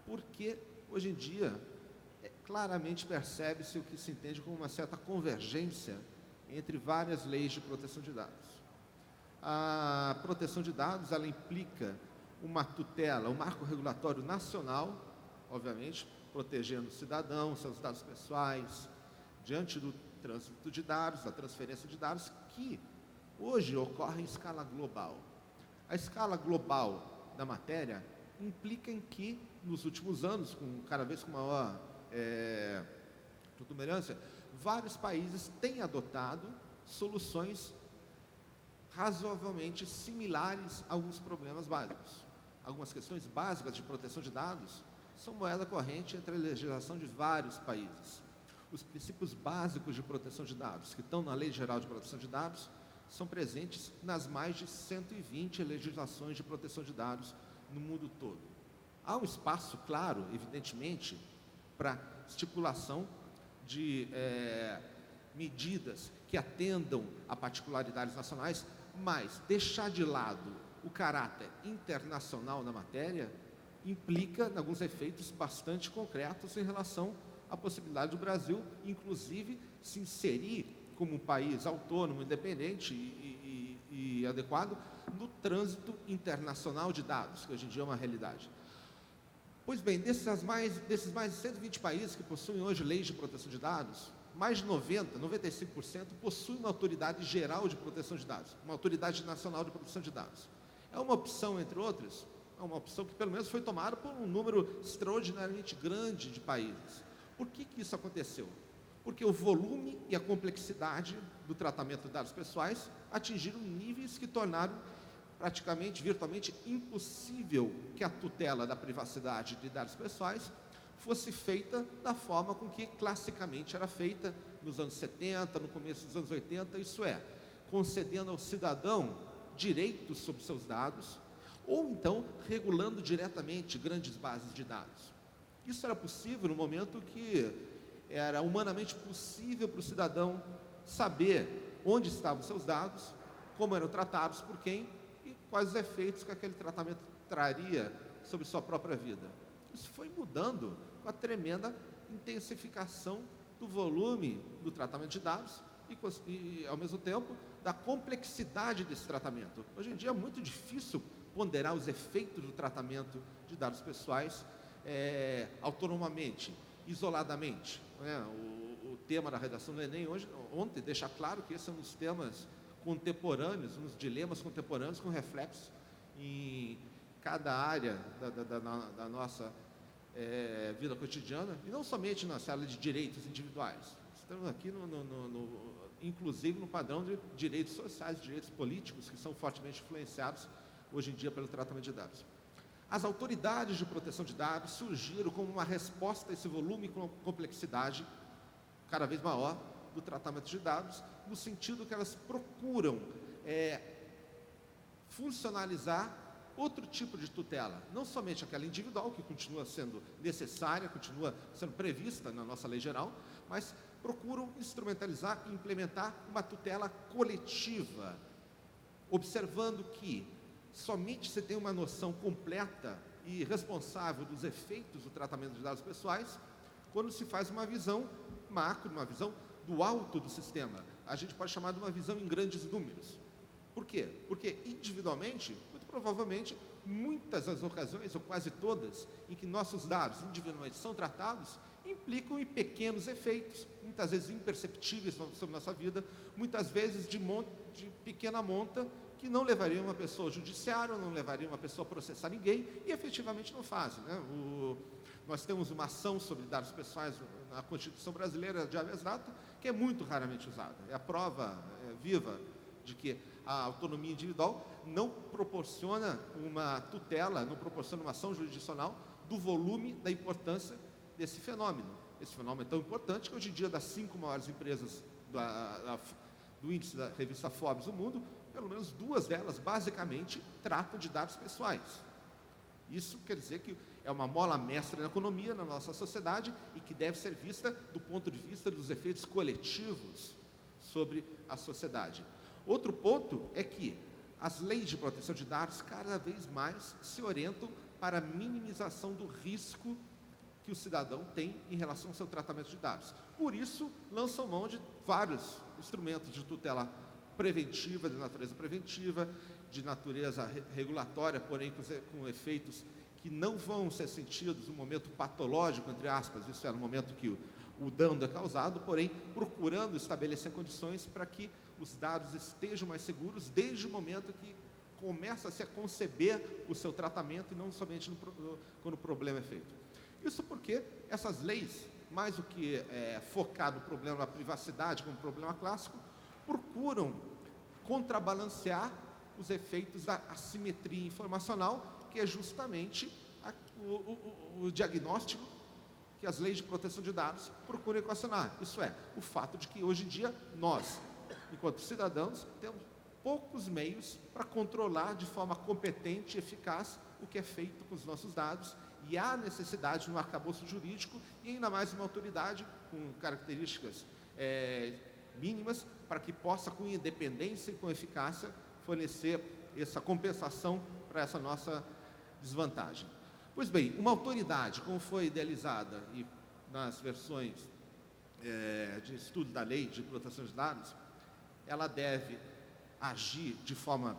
porque hoje em dia claramente percebe-se o que se entende como uma certa convergência entre várias leis de proteção de dados. A proteção de dados, ela implica uma tutela, um marco regulatório nacional, obviamente, protegendo o cidadão, seus dados pessoais, diante do trânsito de dados, da transferência de dados, que hoje ocorre em escala global. A escala global da matéria implica em que, nos últimos anos, cada vez com maior protuberância, vários países têm adotado soluções razoavelmente similares a alguns problemas básicos. Algumas questões básicas de proteção de dados são moeda corrente entre a legislação de vários países. Os princípios básicos de proteção de dados, que estão na Lei Geral de Proteção de Dados, são presentes nas mais de 120 legislações de proteção de dados no mundo todo. Há um espaço claro, evidentemente, para estipulação de medidas que atendam a particularidades nacionais, mas deixar de lado o caráter internacional na matéria implica em alguns efeitos bastante concretos em relação à possibilidade do Brasil, inclusive, se inserir como um país autônomo, independente e adequado no trânsito internacional de dados, que hoje em dia é uma realidade. Pois bem, desses mais de 120 países que possuem hoje leis de proteção de dados, mais de 95% possuem uma autoridade geral de proteção de dados, uma autoridade nacional de proteção de dados. É uma opção, entre outras, é uma opção que pelo menos foi tomada por um número extraordinariamente grande de países. Por que isso aconteceu? Porque o volume e a complexidade do tratamento de dados pessoais atingiram níveis que tornaram praticamente, virtualmente impossível que a tutela da privacidade de dados pessoais fosse feita da forma com que classicamente era feita nos anos 70, no começo dos anos 80, isso é, concedendo ao cidadão direitos sobre seus dados, ou então regulando diretamente grandes bases de dados. Isso era possível no momento que era humanamente possível para o cidadão saber onde estavam seus dados, como eram tratados por quem e quais os efeitos que aquele tratamento traria sobre sua própria vida. Isso foi mudando com a tremenda intensificação do volume do tratamento de dados e, ao mesmo tempo, da complexidade desse tratamento. Hoje em dia é muito difícil ponderar os efeitos do tratamento de dados pessoais autonomamente, isoladamente, né? O tema da redação do Enem ontem deixa claro que esse é um dos temas contemporâneos, um dos dilemas contemporâneos com reflexos em cada área da nossa vida cotidiana, e não somente na área de direitos individuais. Estamos aqui, inclusive, no padrão de direitos sociais, direitos políticos, que são fortemente influenciados hoje em dia pelo tratamento de dados. As autoridades de proteção de dados surgiram como uma resposta a esse volume e complexidade cada vez maior do tratamento de dados, no sentido que elas procuram funcionalizar outro tipo de tutela, não somente aquela individual, que continua sendo necessária, continua sendo prevista na nossa lei geral, mas procuram instrumentalizar e implementar uma tutela coletiva, observando que somente se tem uma noção completa e responsável dos efeitos do tratamento de dados pessoais quando se faz uma visão macro, uma visão do alto do sistema. A gente pode chamar de uma visão em grandes números. Por quê? Porque individualmente, muito provavelmente, muitas das ocasiões, ou quase todas, em que nossos dados individualmente são tratados, implicam em pequenos efeitos, muitas vezes imperceptíveis sobre nossa vida, muitas vezes de pequena monta, que não levariam uma pessoa ao judiciário, não levariam uma pessoa a processar ninguém, e efetivamente não fazem, né? Nós temos uma ação sobre dados pessoais na Constituição Brasileira de habeas data, que é muito raramente usada. É a prova viva de que a autonomia individual não proporciona uma tutela, não proporciona uma ação jurisdicional do volume, da importância desse fenômeno. Esse fenômeno é tão importante que hoje em dia, das 5 maiores empresas do índice da revista Forbes do mundo, pelo menos 2 delas, basicamente, tratam de dados pessoais. Isso quer dizer que é uma mola mestra na economia, na nossa sociedade, e que deve ser vista do ponto de vista dos efeitos coletivos sobre a sociedade. Outro ponto é que as leis de proteção de dados cada vez mais se orientam para a minimização do risco que o cidadão tem em relação ao seu tratamento de dados. Por isso, lançam mão de vários instrumentos de tutela preventiva, de natureza preventiva, de natureza regulatória, porém com efeitos que não vão ser sentidos no momento patológico, entre aspas, isso é no momento que o dano é causado, porém procurando estabelecer condições para que os dados estejam mais seguros desde o momento que começa-se a conceber o seu tratamento e não somente quando o problema é feito. Isso porque essas leis, mais do que focar no problema da privacidade como problema clássico, procuram contrabalancear os efeitos da assimetria informacional, que é justamente o diagnóstico que as leis de proteção de dados procuram equacionar. Isso é, o fato de que hoje em dia nós, enquanto cidadãos, temos poucos meios para controlar de forma competente e eficaz o que é feito com os nossos dados, e há necessidade no arcabouço jurídico, e ainda mais uma autoridade com características mínimas, para que possa, com independência e com eficácia, fornecer essa compensação para essa nossa desvantagem. Pois bem, uma autoridade, como foi idealizada e nas versões de estudo da lei de proteção de dados, ela deve agir de forma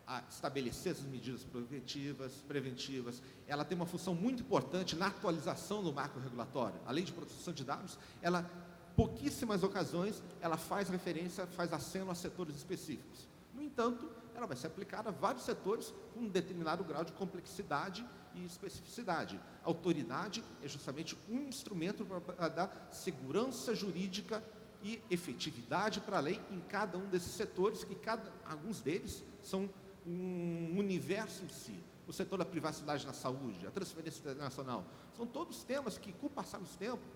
a estabelecer essas medidas preventivas. Ela tem uma função muito importante na atualização do marco regulatório. A lei de proteção de dados, ela, pouquíssimas ocasiões, ela faz referência, faz aceno a setores específicos. No entanto, ela vai ser aplicada a vários setores com um determinado grau de complexidade e especificidade. A autoridade é justamente um instrumento para dar segurança jurídica e efetividade para a lei em cada um desses setores, que alguns deles são um universo em si. O setor da privacidade na saúde, a transferência internacional, são todos temas que, com o passar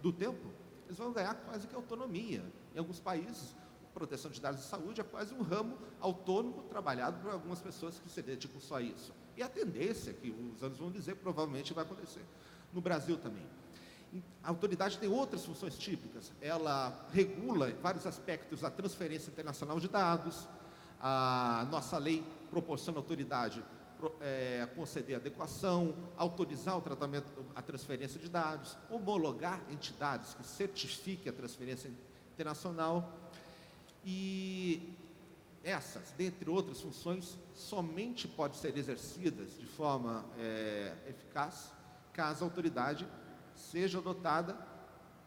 do tempo, eles vão ganhar quase que autonomia. Em alguns países, proteção de dados de saúde é quase um ramo autônomo trabalhado por algumas pessoas que se dedicam só a isso. E a tendência, que os anos vão dizer, provavelmente vai acontecer no Brasil também. A autoridade tem outras funções típicas. Ela regula vários aspectos da transferência internacional de dados. A nossa lei proporciona à autoridade conceder adequação, autorizar o tratamento, a transferência de dados, homologar entidades que certifiquem a transferência internacional. E essas, dentre outras funções, somente podem ser exercidas de forma eficaz caso a autoridade seja dotada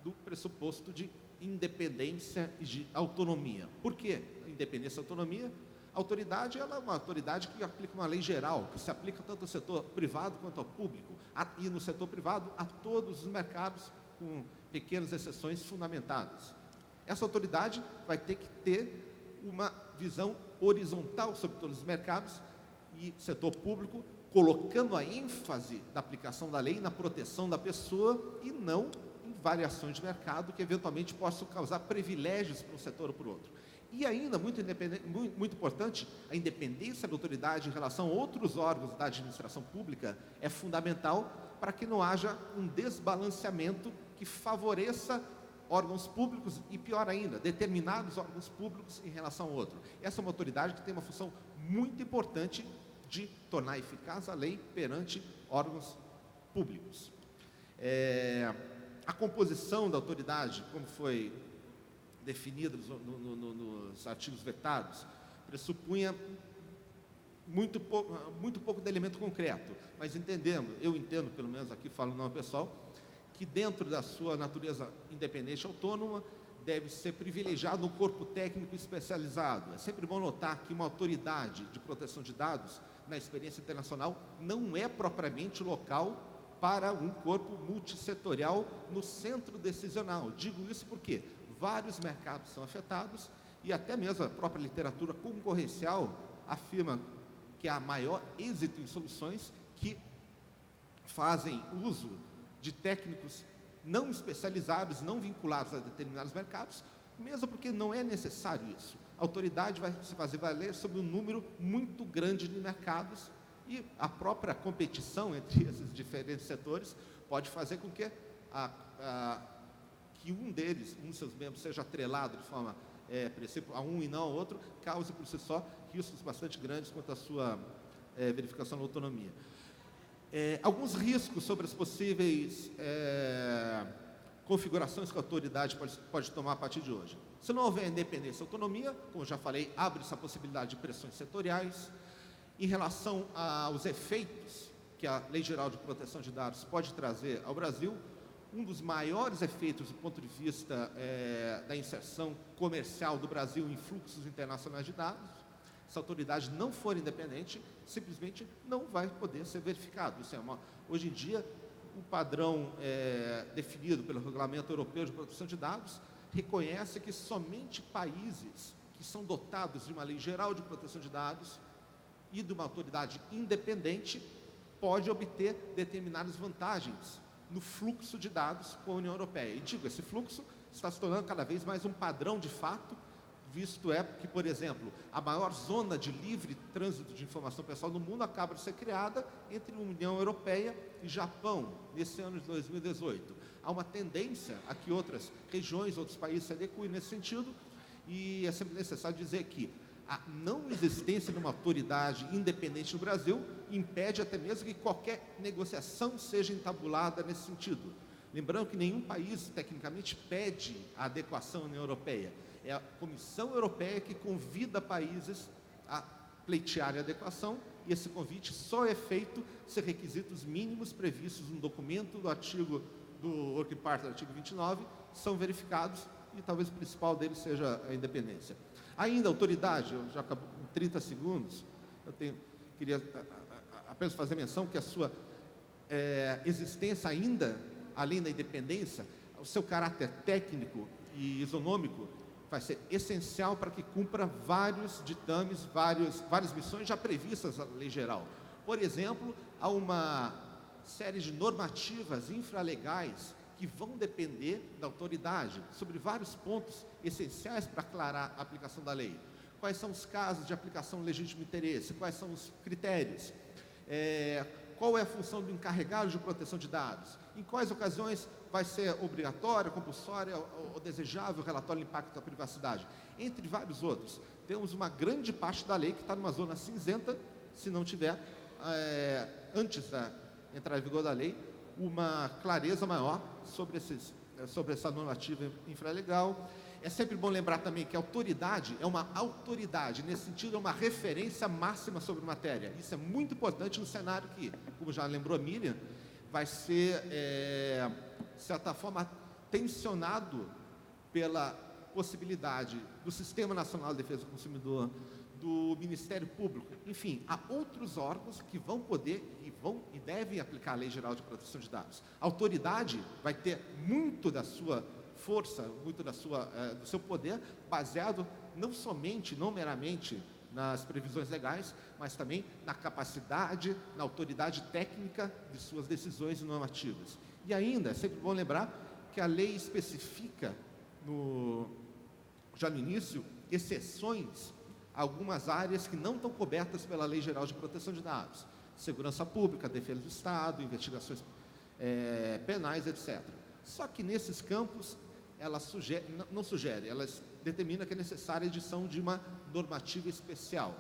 do pressuposto de independência e de autonomia. Por quê? Independência e autonomia. A autoridade, ela é uma autoridade que aplica uma lei geral, que se aplica tanto ao setor privado quanto ao público, e no setor privado a todos os mercados, com pequenas exceções fundamentadas. Essa autoridade vai ter que ter uma visão horizontal sobre todos os mercados e setor público, colocando a ênfase da aplicação da lei na proteção da pessoa e não em variações de mercado que eventualmente possam causar privilégios para um setor ou para o outro. E ainda, muito importante, a independência da autoridade em relação a outros órgãos da administração pública é fundamental para que não haja um desbalanceamento que favoreça órgãos públicos e, pior ainda, determinados órgãos públicos em relação ao outro. Essa é uma autoridade que tem uma função muito importante de tornar eficaz a lei perante órgãos públicos. A composição da autoridade, como foi definida nos artigos vetados, pressupunha muito pouco de elemento concreto, mas eu entendo, pelo menos aqui falo no nome pessoal, que dentro da sua natureza independente e autônoma, deve ser privilegiado um corpo técnico especializado. É sempre bom notar que uma autoridade de proteção de dados, na experiência internacional, não é propriamente local para um corpo multissetorial no centro decisional. Digo isso porque vários mercados são afetados e até mesmo a própria literatura concorrencial afirma que há maior êxito em soluções que fazem uso de técnicos não especializados, não vinculados a determinados mercados, mesmo porque não é necessário isso. A autoridade vai se fazer valer sobre um número muito grande de mercados e a própria competição entre esses diferentes setores pode fazer com que que um dos seus membros seja atrelado de forma a um e não ao outro, cause por si só riscos bastante grandes quanto à sua verificação da autonomia. Alguns riscos sobre as possíveis configurações que a autoridade pode tomar a partir de hoje. Se não houver independência e autonomia, como já falei, abre-se a possibilidade de pressões setoriais. Em relação aos efeitos que a Lei Geral de Proteção de Dados pode trazer ao Brasil, um dos maiores efeitos do ponto de vista da inserção comercial do Brasil em fluxos internacionais de dados, se a autoridade não for independente, simplesmente não vai poder ser verificado. Hoje em dia, o padrão definido pelo Regulamento Europeu de Proteção de Dados reconhece que somente países que são dotados de uma lei geral de proteção de dados e de uma autoridade independente pode obter determinadas vantagens no fluxo de dados com a União Europeia. E digo, esse fluxo está se tornando cada vez mais um padrão de fato, visto que, por exemplo, a maior zona de livre trânsito de informação pessoal no mundo acaba de ser criada entre a União Europeia e Japão, nesse ano de 2018. Há uma tendência a que outras regiões, outros países se adequem nesse sentido, e é sempre necessário dizer que a não existência de uma autoridade independente no Brasil impede até mesmo que qualquer negociação seja entabulada nesse sentido. Lembrando que nenhum país, tecnicamente, pede a adequação à União Europeia. É a Comissão Europeia que convida países a pleitearem a adequação, e esse convite só é feito se requisitos mínimos previstos no documento do Working Party, do artigo 29, são verificados, e talvez o principal deles seja a independência. Ainda a autoridade, eu já acabo com 30 segundos, queria apenas fazer menção que a sua existência ainda, além da independência, o seu caráter técnico e isonômico vai ser essencial para que cumpra vários ditames, várias missões já previstas na lei geral. Por exemplo, há uma série de normativas infralegais que vão depender da autoridade sobre vários pontos essenciais para aclarar a aplicação da lei. Quais são os casos de aplicação legítimo interesse? Quais são os critérios? Qual é a função do encarregado de proteção de dados? Em quais ocasiões vai ser obrigatória, compulsória ou desejável o relatório de impacto da privacidade? Entre vários outros. Temos uma grande parte da lei que está numa zona cinzenta, se não tiver antes da entrada em vigor da lei, uma clareza maior sobre essa normativa infralegal. É sempre bom lembrar também que a autoridade é uma autoridade, nesse sentido é uma referência máxima sobre matéria. Isso é muito importante no cenário que, como já lembrou a Miriam, vai ser, de certa forma, tensionado pela possibilidade do Sistema Nacional de Defesa do Consumidor, do Ministério Público, enfim, há outros órgãos que vão poder e devem aplicar a Lei Geral de Proteção de Dados. A autoridade vai ter muito da sua força, muito do seu poder, baseado não meramente nas previsões legais, mas também na capacidade, na autoridade técnica de suas decisões normativas. E ainda, é sempre bom lembrar que a lei especifica, já no início, exceções a algumas áreas que não estão cobertas pela Lei Geral de Proteção de Dados. Segurança Pública, Defesa do Estado, investigações penais, etc. Só que nesses campos, ela não sugere, ela determina que é necessária a edição de uma normativa especial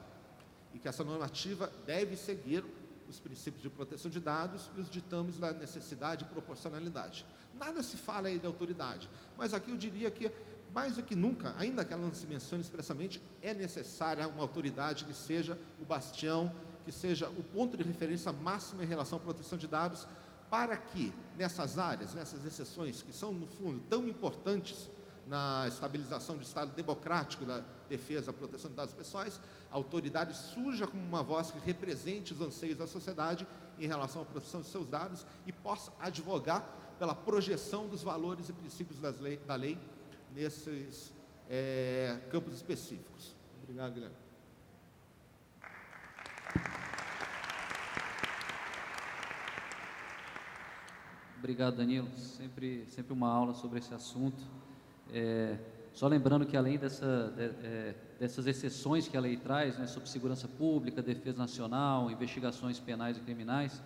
e que essa normativa deve seguir os princípios de proteção de dados e os ditames da necessidade e proporcionalidade. Nada se fala aí de autoridade, mas aqui eu diria que, mais do que nunca, ainda que ela não se mencione expressamente, é necessária uma autoridade que seja o bastião, que seja o ponto de referência máximo em relação à proteção de dados, para que nessas áreas, nessas exceções, que são, no fundo, tão importantes na estabilização do Estado democrático, da defesa, da proteção de dados pessoais, a autoridade surja como uma voz que represente os anseios da sociedade em relação à proteção de seus dados e possa advogar pela projeção dos valores e princípios da lei nesses campos específicos. Obrigado, Guilherme. Obrigado, Danilo. Sempre uma aula sobre esse assunto. Só lembrando que, além dessas exceções que a lei traz, né, sobre segurança pública, defesa nacional, investigações penais e criminais,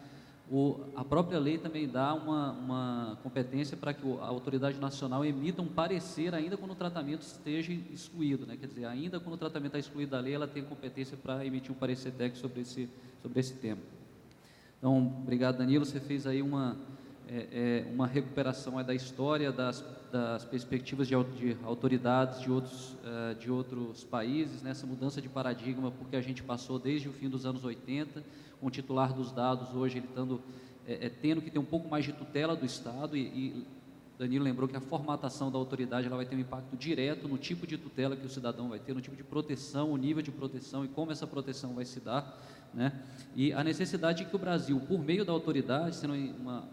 a própria lei também dá uma competência para que a autoridade nacional emita um parecer ainda quando o tratamento esteja excluído, né? Quer dizer, ainda quando o tratamento está excluído da lei, ela tem competência para emitir um parecer técnico sobre esse tema. Então, obrigado, Danilo. Você fez aí uma recuperação da história, das perspectivas de autoridades de outros países, nessa mudança de paradigma, porque a gente passou desde o fim dos anos 80, com o titular dos dados hoje ele tendo que ter um pouco mais de tutela do Estado, e Danilo lembrou que a formatação da autoridade ela vai ter um impacto direto no tipo de tutela que o cidadão vai ter, no tipo de proteção, o nível de proteção e como essa proteção vai se dar, né? E a necessidade de que o Brasil, por meio da autoridade, sendo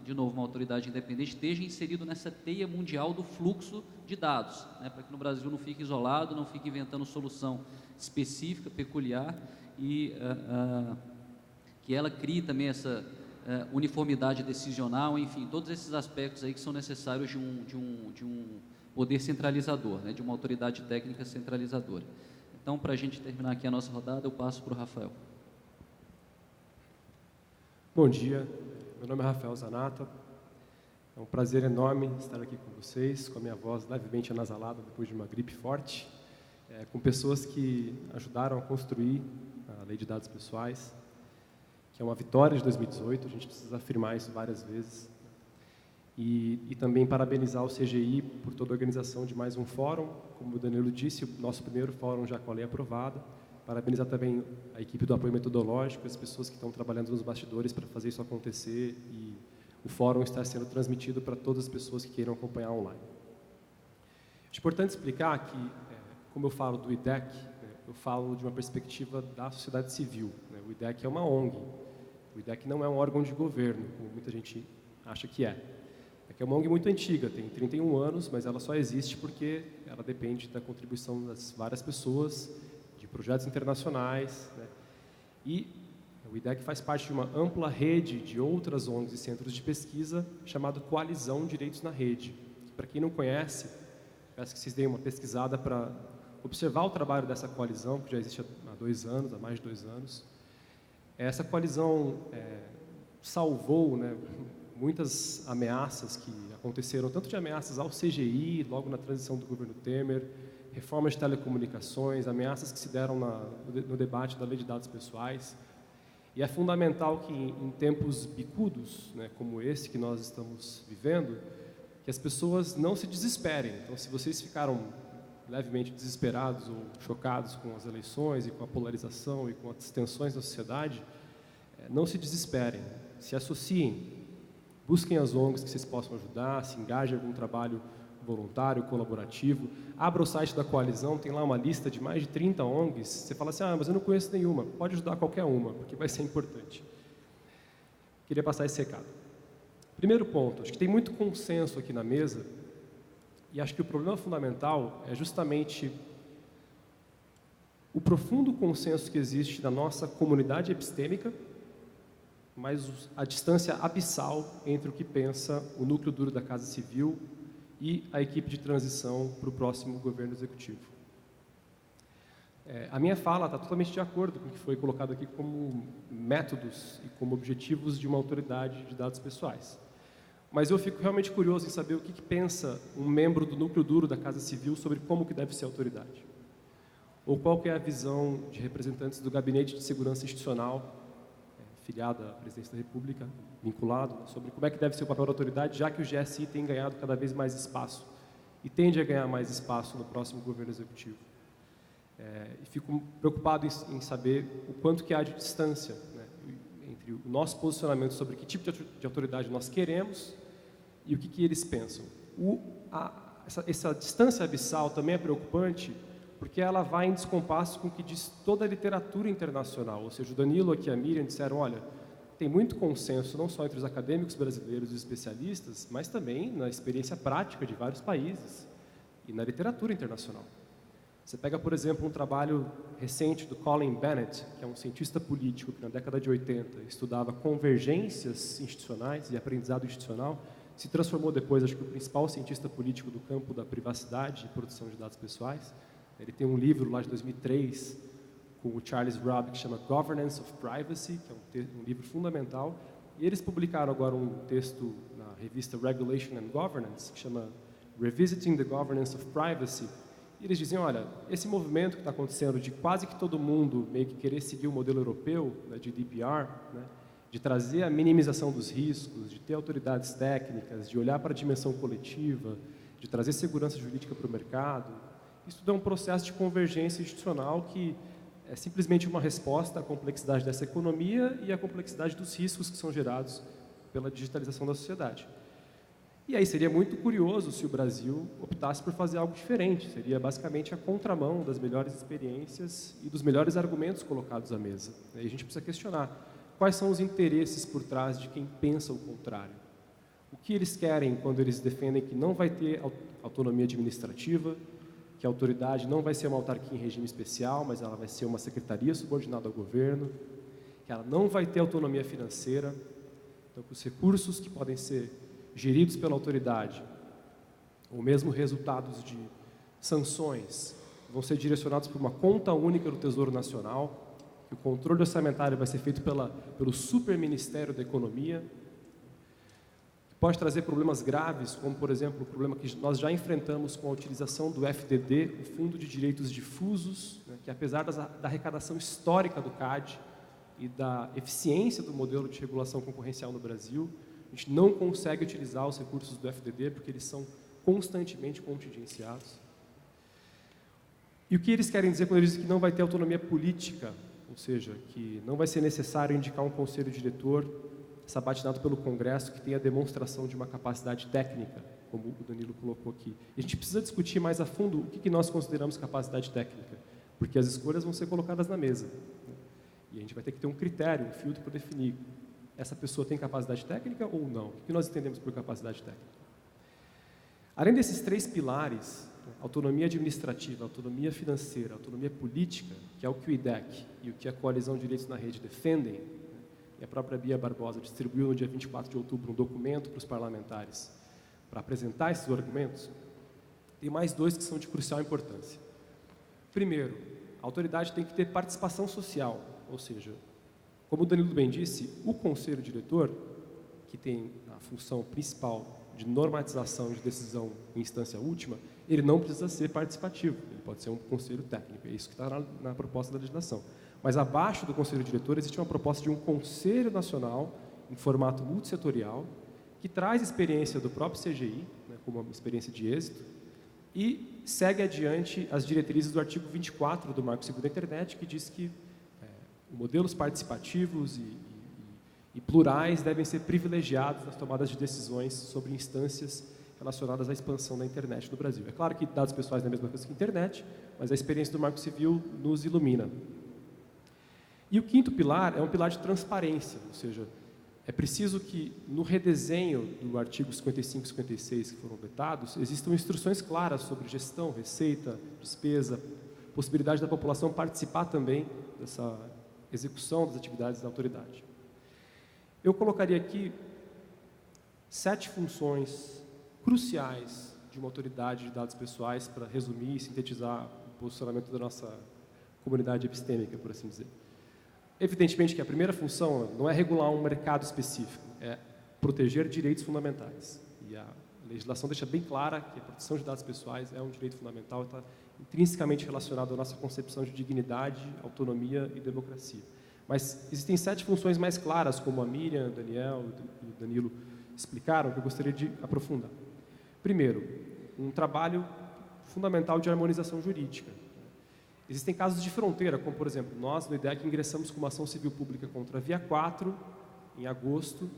de novo uma autoridade independente, esteja inserido nessa teia mundial do fluxo de dados, né? Para que no Brasil não fique isolado, não fique inventando solução específica, peculiar, e que ela crie também essa uniformidade decisional, enfim, todos esses aspectos aí que são necessários de um poder centralizador, né? De uma autoridade técnica centralizadora. Então, para a gente terminar aqui a nossa rodada, eu passo para o Rafael. Bom dia, meu nome é Rafael Zanata, é um prazer enorme estar aqui com vocês, com a minha voz levemente anasalada depois de uma gripe forte, com pessoas que ajudaram a construir a Lei de Dados Pessoais, que é uma vitória de 2018, a gente precisa afirmar isso várias vezes, e também parabenizar o CGI por toda a organização de mais um fórum, como o Danilo disse, o nosso primeiro fórum já com a lei aprovada. Parabenizar também a equipe do apoio metodológico, as pessoas que estão trabalhando nos bastidores para fazer isso acontecer, e o fórum está sendo transmitido para todas as pessoas que queiram acompanhar online. É importante explicar que, como eu falo do IDEC, eu falo de uma perspectiva da sociedade civil. O IDEC é uma ONG, o IDEC não é um órgão de governo, como muita gente acha que é. É uma ONG muito antiga, tem 31 anos, mas ela só existe porque ela depende da contribuição das várias pessoas, projetos internacionais, né? E o IDEC faz parte de uma ampla rede de outras ONGs e centros de pesquisa chamado Coalizão Direitos na Rede. Para quem não conhece, peço que vocês deem uma pesquisada para observar o trabalho dessa coalizão, que já existe há mais de 2 anos. Essa coalizão salvou, né, muitas ameaças que aconteceram, tanto de ameaças ao CGI, logo na transição do governo Temer, reformas de telecomunicações, ameaças que se deram no debate da Lei de Dados Pessoais. E é fundamental que, em tempos bicudos, né, como esse que nós estamos vivendo, que as pessoas não se desesperem. Então, se vocês ficaram levemente desesperados ou chocados com as eleições e com a polarização e com as tensões da sociedade, não se desesperem, se associem, busquem as ONGs que vocês possam ajudar, se engajem em algum trabalho voluntário, colaborativo. Abra o site da coalizão, tem lá uma lista de mais de 30 ONGs. Você fala assim, mas eu não conheço nenhuma. Pode ajudar qualquer uma, porque vai ser importante. Queria passar esse recado. Primeiro ponto, acho que tem muito consenso aqui na mesa, e acho que o problema fundamental é justamente o profundo consenso que existe na nossa comunidade epistêmica, mas a distância abissal entre o que pensa o núcleo duro da Casa Civil e a equipe de transição para o próximo governo executivo. A minha fala está totalmente de acordo com o que foi colocado aqui como métodos e como objetivos de uma autoridade de dados pessoais. Mas eu fico realmente curioso em saber o que pensa um membro do núcleo duro da Casa Civil sobre como que deve ser a autoridade. Ou qual que é a visão de representantes do Gabinete de Segurança Institucional, filiado à Presidência da República, vinculado, sobre como é que deve ser o papel da autoridade, já que o GSI tem ganhado cada vez mais espaço e tende a ganhar mais espaço no próximo governo executivo. E fico preocupado em saber o quanto que há de distância, né, entre o nosso posicionamento sobre que tipo de autoridade nós queremos e o que eles pensam. Essa distância abissal também é preocupante porque ela vai em descompasso com o que diz toda a literatura internacional. Ou seja, o Danilo aqui e a Miriam disseram, olha, tem muito consenso, não só entre os acadêmicos brasileiros e os especialistas, mas também na experiência prática de vários países e na literatura internacional. Você pega, por exemplo, um trabalho recente do Colin Bennett, que é um cientista político que na década de 80 estudava convergências institucionais e aprendizado institucional, se transformou depois, acho que o principal cientista político do campo da privacidade e produção de dados pessoais. Ele tem um livro lá de 2003 com o Charles Robb que chama Governance of Privacy, que é um livro fundamental. E eles publicaram agora um texto na revista Regulation and Governance, que chama Revisiting the Governance of Privacy. E eles dizem, olha, esse movimento que está acontecendo de quase que todo mundo meio que querer seguir o modelo europeu, né, de DPR, né, de trazer a minimização dos riscos, de ter autoridades técnicas, de olhar para a dimensão coletiva, de trazer segurança jurídica para o mercado. Isso é um processo de convergência institucional que é simplesmente uma resposta à complexidade dessa economia e à complexidade dos riscos que são gerados pela digitalização da sociedade. E aí seria muito curioso se o Brasil optasse por fazer algo diferente. Seria basicamente a contramão das melhores experiências e dos melhores argumentos colocados à mesa. E a gente precisa questionar quais são os interesses por trás de quem pensa o contrário. O que eles querem quando eles defendem que não vai ter autonomia administrativa, que a autoridade não vai ser uma autarquia em regime especial, mas ela vai ser uma secretaria subordinada ao governo, que ela não vai ter autonomia financeira, então que os recursos que podem ser geridos pela autoridade, ou mesmo resultados de sanções, vão ser direcionados para uma conta única do Tesouro Nacional, que o controle orçamentário vai ser feito pelo Superministério da Economia, pode trazer problemas graves, como, por exemplo, o problema que nós já enfrentamos com a utilização do FDD, o Fundo de Direitos Difusos, né, que apesar da arrecadação histórica do CAD e da eficiência do modelo de regulação concorrencial no Brasil, a gente não consegue utilizar os recursos do FDD porque eles são constantemente contingenciados. E o que eles querem dizer quando eles dizem que não vai ter autonomia política, ou seja, que não vai ser necessário indicar um conselho diretor sabatinado pelo Congresso que tenha demonstração de uma capacidade técnica, como o Danilo colocou aqui. E a gente precisa discutir mais a fundo o que nós consideramos capacidade técnica, porque as escolhas vão ser colocadas na mesa, né? E a gente vai ter que ter um critério, um filtro para definir essa pessoa tem capacidade técnica ou não. O que nós entendemos por capacidade técnica? Além desses três pilares, autonomia administrativa, autonomia financeira, autonomia política, que é o que o IDEC e o que a Coalizão de Direitos na Rede defendem, e a própria Bia Barbosa distribuiu no dia 24 de outubro um documento para os parlamentares para apresentar esses argumentos, tem mais dois que são de crucial importância. Primeiro, a autoridade tem que ter participação social, ou seja, como o Danilo bem disse, o conselho diretor, que tem a função principal de normatização de decisão em instância última, ele não precisa ser participativo, ele pode ser um conselho técnico, é isso que está na proposta da legislação. Mas abaixo do Conselho Diretor existe uma proposta de um Conselho Nacional em formato multissetorial, que traz experiência do próprio CGI, né, como uma experiência de êxito, e segue adiante as diretrizes do artigo 24 do Marco Civil da Internet, que diz que modelos participativos e plurais devem ser privilegiados nas tomadas de decisões sobre instâncias relacionadas à expansão da internet no Brasil. É claro que dados pessoais não é a mesma coisa que internet, mas a experiência do Marco Civil nos ilumina. E o quinto pilar é um pilar de transparência, ou seja, é preciso que no redesenho do artigo 55 e 56 que foram vetados, existam instruções claras sobre gestão, receita, despesa, possibilidade da população participar também dessa execução das atividades da autoridade. Eu colocaria aqui 7 funções cruciais de uma autoridade de dados pessoais para resumir e sintetizar o posicionamento da nossa comunidade epistêmica, por assim dizer. Evidentemente que a primeira função não é regular um mercado específico, é proteger direitos fundamentais. E a legislação deixa bem clara que a proteção de dados pessoais é um direito fundamental e está intrinsecamente relacionado à nossa concepção de dignidade, autonomia e democracia. Mas existem 7 funções mais claras, como a Miriam, o Daniel e o Danilo explicaram, que eu gostaria de aprofundar. Primeiro, um trabalho fundamental de harmonização jurídica. Existem casos de fronteira, como, por exemplo, nós, no IDEC, ingressamos com uma ação civil pública contra a Via 4, em agosto,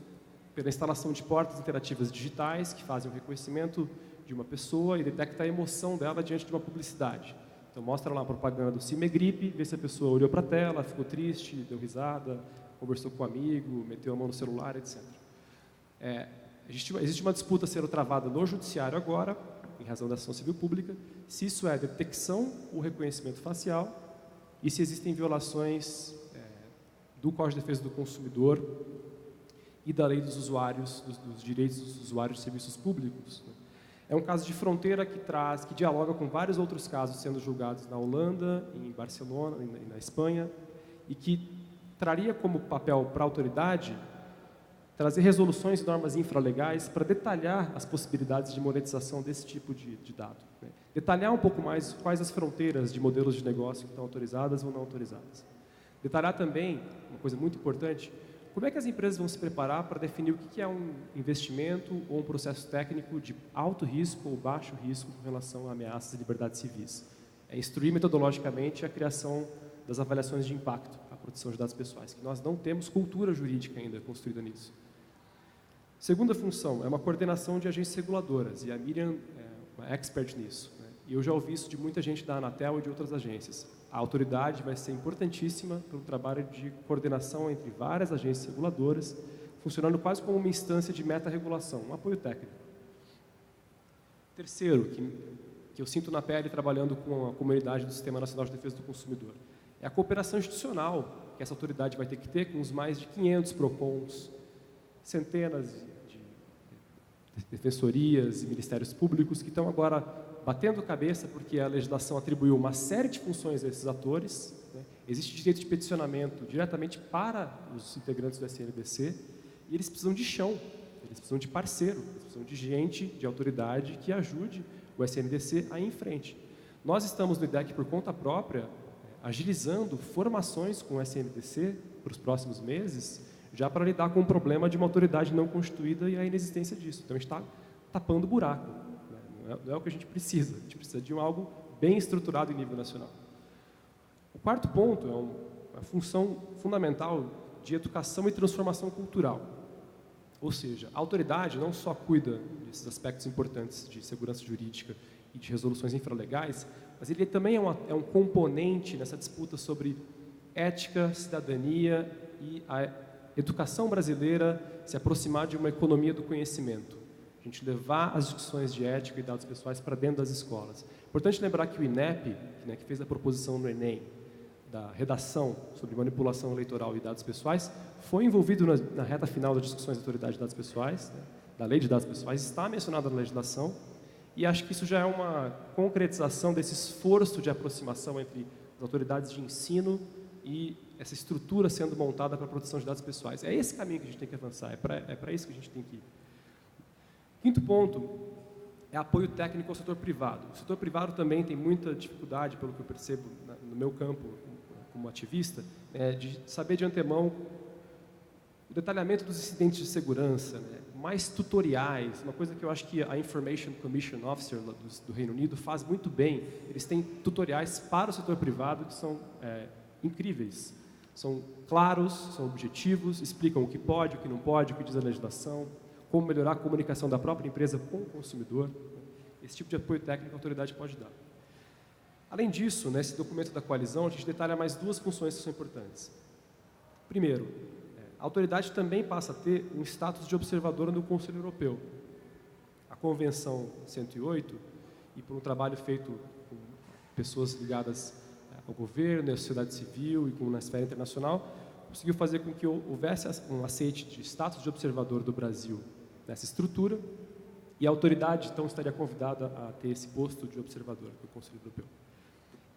pela instalação de portas interativas digitais, que fazem o reconhecimento de uma pessoa e detecta a emoção dela diante de uma publicidade. Então, mostra lá a propaganda do Cimegripe, vê se a pessoa olhou para a tela, ficou triste, deu risada, conversou com um amigo, meteu a mão no celular, etc. Existe uma disputa sendo travada no judiciário agora, em razão da ação civil pública, se isso é detecção ou reconhecimento facial e se existem violações do Código de Defesa do Consumidor e da lei dos usuários, dos direitos dos usuários de serviços públicos. É um caso de fronteira que dialoga com vários outros casos sendo julgados na Holanda, em Barcelona, na Espanha, e que traria como papel para a autoridade trazer resoluções e normas infralegais para detalhar as possibilidades de monetização desse tipo de dado. Né? Detalhar um pouco mais quais as fronteiras de modelos de negócio que estão autorizadas ou não autorizadas. Detalhar também, uma coisa muito importante, como é que as empresas vão se preparar para definir o que é um investimento ou um processo técnico de alto risco ou baixo risco com relação a ameaças de liberdades civis. É instruir metodologicamente a criação das avaliações de impacto, a proteção de dados pessoais, que nós não temos cultura jurídica ainda construída nisso. Segunda função é uma coordenação de agências reguladoras, e a Miriam é uma expert nisso. Né? E eu já ouvi isso de muita gente da Anatel e de outras agências. A autoridade vai ser importantíssima para o trabalho de coordenação entre várias agências reguladoras, funcionando quase como uma instância de meta-regulação, um apoio técnico. Terceiro, que eu sinto na pele trabalhando com a comunidade do Sistema Nacional de Defesa do Consumidor, é a cooperação institucional que essa autoridade vai ter que ter com os mais de 500 PROCONs, centenas de defensorias e ministérios públicos que estão agora batendo cabeça porque a legislação atribuiu uma série de funções a esses atores. Né? Existe direito de peticionamento diretamente para os integrantes do SNDC e eles precisam de chão, eles precisam de parceiro, eles precisam de gente, de autoridade que ajude o SNDC a ir em frente. Nós estamos no IDEC por conta própria, agilizando formações com o SNDC para os próximos meses, já para lidar com o problema de uma autoridade não constituída e a inexistência disso. Então, a gente está tapando o buraco. Né? Não é o que a gente precisa. A gente precisa de algo bem estruturado em nível nacional. O quarto ponto é uma função fundamental de educação e transformação cultural. Ou seja, a autoridade não só cuida desses aspectos importantes de segurança jurídica e de resoluções infralegais, mas ele também é um componente nessa disputa sobre ética, cidadania e a educação brasileira se aproximar de uma economia do conhecimento. A gente levar as discussões de ética e dados pessoais para dentro das escolas. Importante lembrar que o INEP, né, que fez a proposição no Enem, da redação sobre manipulação eleitoral e dados pessoais, foi envolvido na reta final das discussões da autoridade de dados pessoais, né, da lei de dados pessoais, está mencionado na legislação, e acho que isso já é uma concretização desse esforço de aproximação entre as autoridades de ensino e essa estrutura sendo montada para a proteção de dados pessoais. É esse caminho que a gente tem que avançar, é para isso que a gente tem que ir. Quinto ponto é apoio técnico ao setor privado. O setor privado também tem muita dificuldade, pelo que eu percebo no meu campo, como ativista, de saber de antemão o detalhamento dos incidentes de segurança, né? Mais tutoriais, uma coisa que eu acho que a Information Commission Officer do Reino Unido faz muito bem. Eles têm tutoriais para o setor privado que são incríveis. São claros, são objetivos, explicam o que pode, o que não pode, o que diz a legislação, como melhorar a comunicação da própria empresa com o consumidor. Esse tipo de apoio técnico a autoridade pode dar. Além disso, nesse documento da coalizão, a gente detalha mais 2 funções que são importantes. Primeiro, a autoridade também passa a ter um status de observadora no Conselho Europeu. A Convenção 108, e por um trabalho feito com pessoas ligadas ao governo, à sociedade civil e na esfera internacional, conseguiu fazer com que houvesse um aceite de status de observador do Brasil nessa estrutura, e a autoridade, então, estaria convidada a ter esse posto de observador do Conselho Europeu.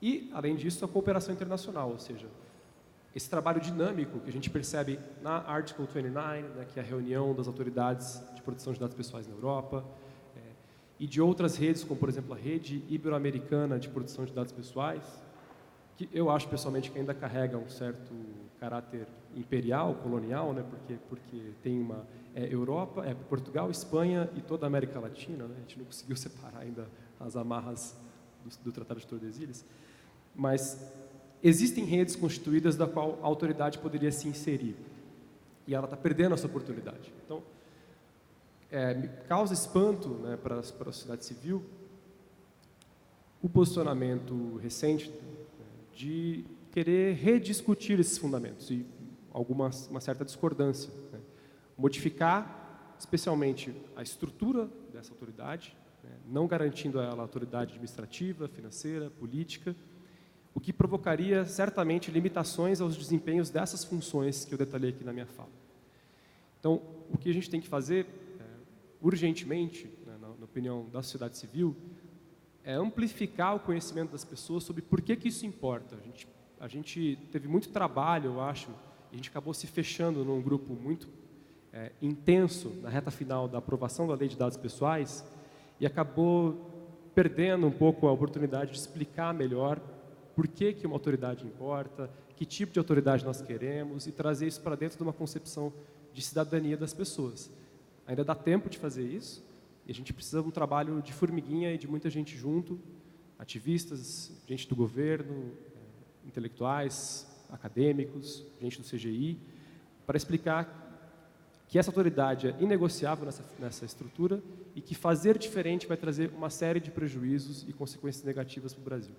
E, além disso, a cooperação internacional, ou seja, esse trabalho dinâmico que a gente percebe na Article 29, né, que é a reunião das autoridades de proteção de dados pessoais na Europa, e de outras redes, como, por exemplo, a Rede Ibero-Americana de Proteção de Dados Pessoais, que eu acho, pessoalmente, que ainda carrega um certo caráter imperial, colonial, né, porque tem uma Europa, Portugal, Espanha e toda a América Latina, né, a gente não conseguiu separar ainda as amarras do Tratado de Tordesilhas, mas existem redes constituídas da qual a autoridade poderia se inserir, e ela está perdendo essa oportunidade. Então, me causa espanto, né, para a sociedade civil o posicionamento recente de querer rediscutir esses fundamentos e uma certa discordância, né? Modificar especialmente a estrutura dessa autoridade, né? Não garantindo a ela autoridade administrativa, financeira, política, o que provocaria certamente limitações aos desempenhos dessas funções que eu detalhei aqui na minha fala. Então, o que a gente tem que fazer urgentemente, né, na opinião da sociedade civil, é amplificar o conhecimento das pessoas sobre por que isso importa. A gente teve muito trabalho, eu acho, e a gente acabou se fechando num grupo muito intenso na reta final da aprovação da Lei de Dados Pessoais e acabou perdendo um pouco a oportunidade de explicar melhor por que uma autoridade importa, que tipo de autoridade nós queremos e trazer isso para dentro de uma concepção de cidadania das pessoas. Ainda dá tempo de fazer isso. E a gente precisa de um trabalho de formiguinha e de muita gente junto, ativistas, gente do governo, intelectuais, acadêmicos, gente do CGI, para explicar que essa autoridade é inegociável nessa estrutura e que fazer diferente vai trazer uma série de prejuízos e consequências negativas para o Brasil.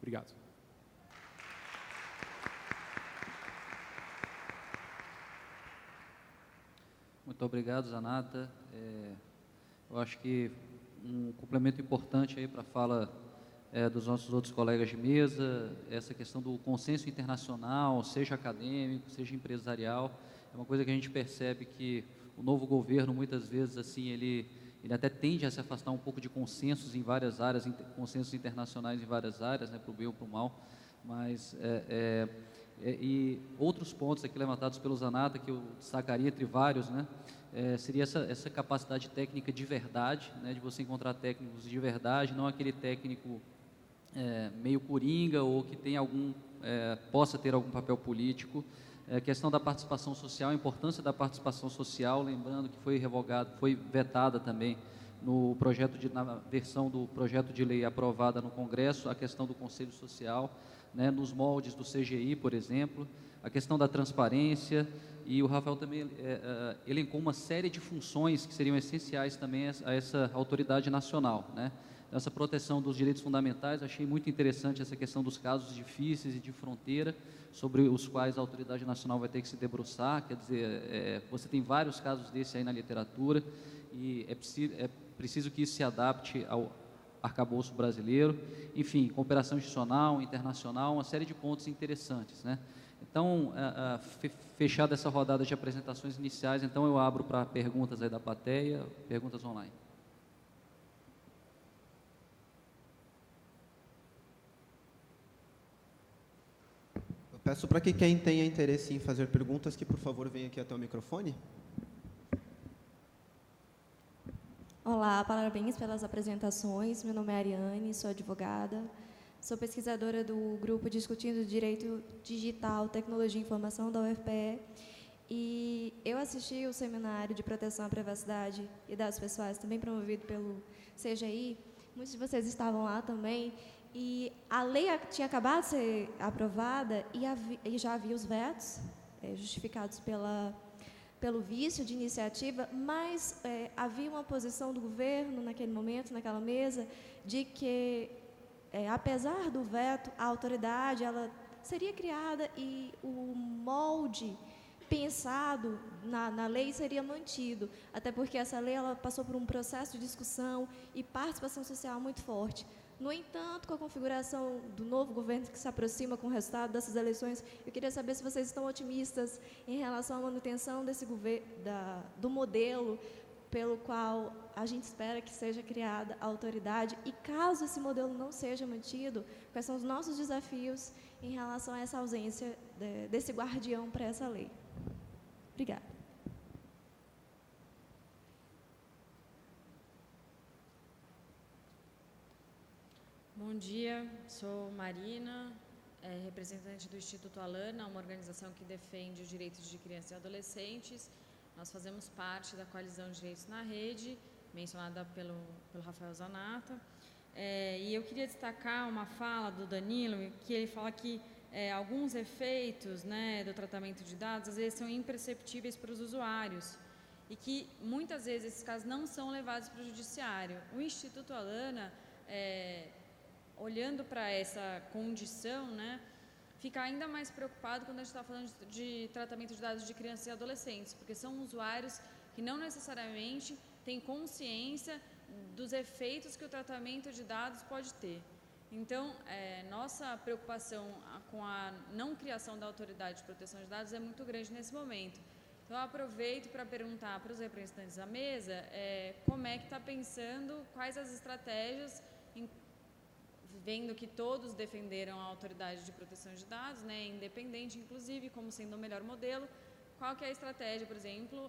Obrigado. Muito obrigado, Zanata. Eu acho que um complemento importante aí para a fala dos nossos outros colegas de mesa, essa questão do consenso internacional, seja acadêmico, seja empresarial, é uma coisa que a gente percebe que o novo governo, muitas vezes, assim, ele até tende a se afastar um pouco de consensos em várias áreas, consensos internacionais em várias áreas, né, para o bem ou para o mal, mas e outros pontos aqui levantados pelo Zanata, que eu destacaria entre vários, né, seria essa capacidade técnica de verdade, né, de você encontrar técnicos de verdade, não aquele técnico meio coringa ou que tem possa ter algum papel político. A questão da participação social, a importância da participação social, lembrando que foi vetada também na versão do projeto de lei aprovada no Congresso, a questão do Conselho Social, né, nos moldes do CGI, por exemplo, a questão da transparência, e o Rafael também elencou uma série de funções que seriam essenciais também a essa autoridade nacional, né? Essa proteção dos direitos fundamentais, achei muito interessante essa questão dos casos difíceis e de fronteira, sobre os quais a autoridade nacional vai ter que se debruçar, quer dizer, você tem vários casos desses aí na literatura, e é preciso que isso se adapte ao arcabouço brasileiro, enfim, cooperação institucional, internacional, uma série de pontos interessantes, né? Então, fechada essa rodada de apresentações iniciais, então eu abro para perguntas aí da plateia, perguntas online. Eu peço para que quem tenha interesse em fazer perguntas, que por favor venha aqui até o microfone. Olá, parabéns pelas apresentações. Meu nome é Ariane, sou advogada. Sou pesquisadora do grupo Discutindo Direito Digital, Tecnologia e Informação da UFPE. E eu assisti o seminário de proteção à privacidade e dados pessoais, também promovido pelo CGI. Muitos de vocês estavam lá também. E a lei tinha acabado de ser aprovada e já havia os vetos justificados pelo vício de iniciativa, mas havia uma posição do governo naquele momento, naquela mesa, de que, apesar do veto, a autoridade ela seria criada e o molde pensado na lei seria mantido, até porque essa lei ela passou por um processo de discussão e participação social muito forte. No entanto, com a configuração do novo governo que se aproxima com o resultado dessas eleições, eu queria saber se vocês estão otimistas em relação à manutenção desse do modelo pelo qual a gente espera que seja criada a autoridade, e caso esse modelo não seja mantido, quais são os nossos desafios em relação a essa ausência desse guardião para essa lei. Obrigada. Bom dia, sou Marina, representante do Instituto Alana, uma organização que defende os direitos de crianças e adolescentes. Nós fazemos parte da Coalizão de Direitos na Rede, mencionada pelo Rafael Zanata. E eu queria destacar uma fala do Danilo, que ele fala que alguns efeitos, né, do tratamento de dados, às vezes são imperceptíveis para os usuários e que muitas vezes esses casos não são levados para o judiciário. O Instituto Alana, olhando para essa condição, né, fica ainda mais preocupado quando a gente está falando de tratamento de dados de crianças e adolescentes, porque são usuários que não necessariamente têm consciência dos efeitos que o tratamento de dados pode ter. Então, nossa preocupação com a não criação da autoridade de proteção de dados é muito grande nesse momento. Então, eu aproveito para perguntar para os representantes da mesa como é que está pensando, quais as estratégias, vendo que todos defenderam a autoridade de proteção de dados, né, independente, inclusive, como sendo o melhor modelo, qual que é a estratégia, por exemplo,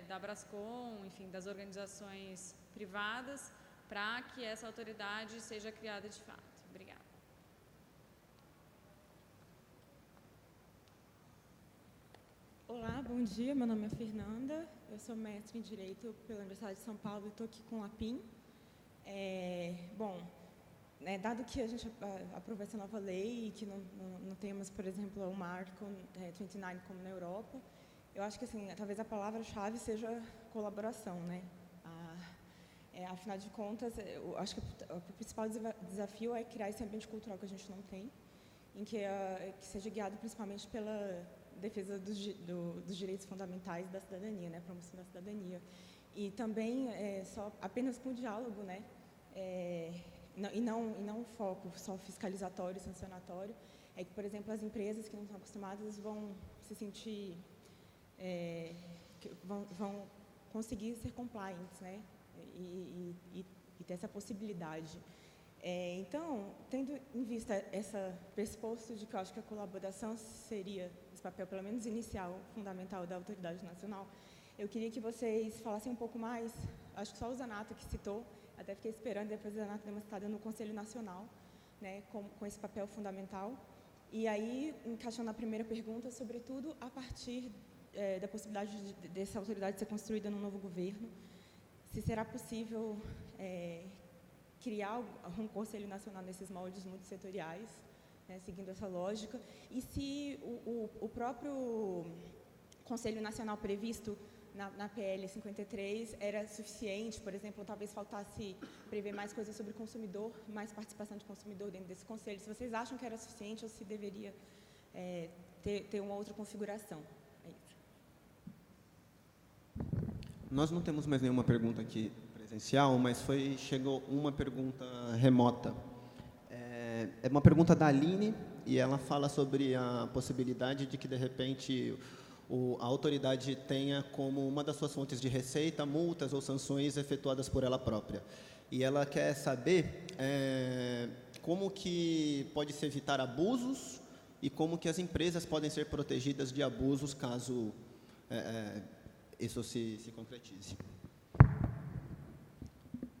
da Brascom, enfim, das organizações privadas, para que essa autoridade seja criada de fato. Obrigada. Olá, bom dia, meu nome é Fernanda, eu sou mestre em Direito pela Universidade de São Paulo e estou aqui com a PIN. Dado que a gente aprovou essa nova lei e que não temos, por exemplo, o marco 29 como na Europa, eu acho que assim, talvez a palavra-chave seja colaboração, né? Afinal de contas, eu acho que o principal desafio é criar esse ambiente cultural que a gente não tem, em que seja guiado principalmente pela defesa dos direitos fundamentais da cidadania, né? Promoção da cidadania. E também só apenas com o diálogo, né? E não um foco só fiscalizatório, sancionatório, é que, por exemplo, as empresas que não estão acostumadas vão se sentir, vão conseguir ser compliant, né? E ter essa possibilidade. Então, tendo em vista esse pressuposto de que eu acho que a colaboração seria esse papel, pelo menos inicial, fundamental da autoridade nacional, eu queria que vocês falassem um pouco mais, acho que só o Zanata que citou, até fiquei esperando, depois a Zanata deu uma citada no Conselho Nacional, né, com esse papel fundamental. E aí, encaixando a primeira pergunta, sobretudo a partir da possibilidade dessa autoridade ser construída no novo governo, se será possível criar um Conselho Nacional nesses moldes multissetoriais, né, seguindo essa lógica, e se o próprio Conselho Nacional previsto na PL 53 era suficiente, por exemplo, talvez faltasse prever mais coisas sobre o consumidor, mais participação de consumidor dentro desse conselho. Se vocês acham que era suficiente ou se deveria ter uma outra configuração. É isso. Nós não temos mais nenhuma pergunta aqui presencial, mas chegou uma pergunta remota. É uma pergunta da Aline, e ela fala sobre a possibilidade de que, de repente, a autoridade tenha como uma das suas fontes de receita multas ou sanções efetuadas por ela própria. E ela quer saber como que pode se evitar abusos e como que as empresas podem ser protegidas de abusos caso isso se concretize.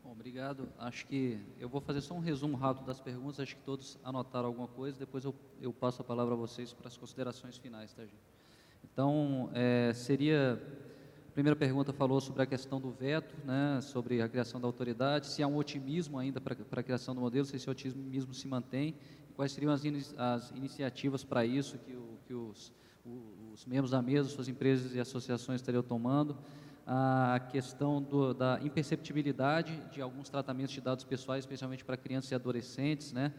Bom, Obrigado. Acho que eu vou fazer só um resumo rápido das perguntas. Acho que todos anotaram alguma coisa. Depois eu passo a palavra a vocês para as considerações finais, tá, gente? Então, a primeira pergunta falou sobre a questão do veto, né, sobre a criação da autoridade, se há um otimismo ainda para a criação do modelo, se esse otimismo se mantém, e quais seriam as iniciativas para isso que os membros da mesa, suas empresas e associações estariam tomando. A questão da imperceptibilidade de alguns tratamentos de dados pessoais, especialmente para crianças e adolescentes, né?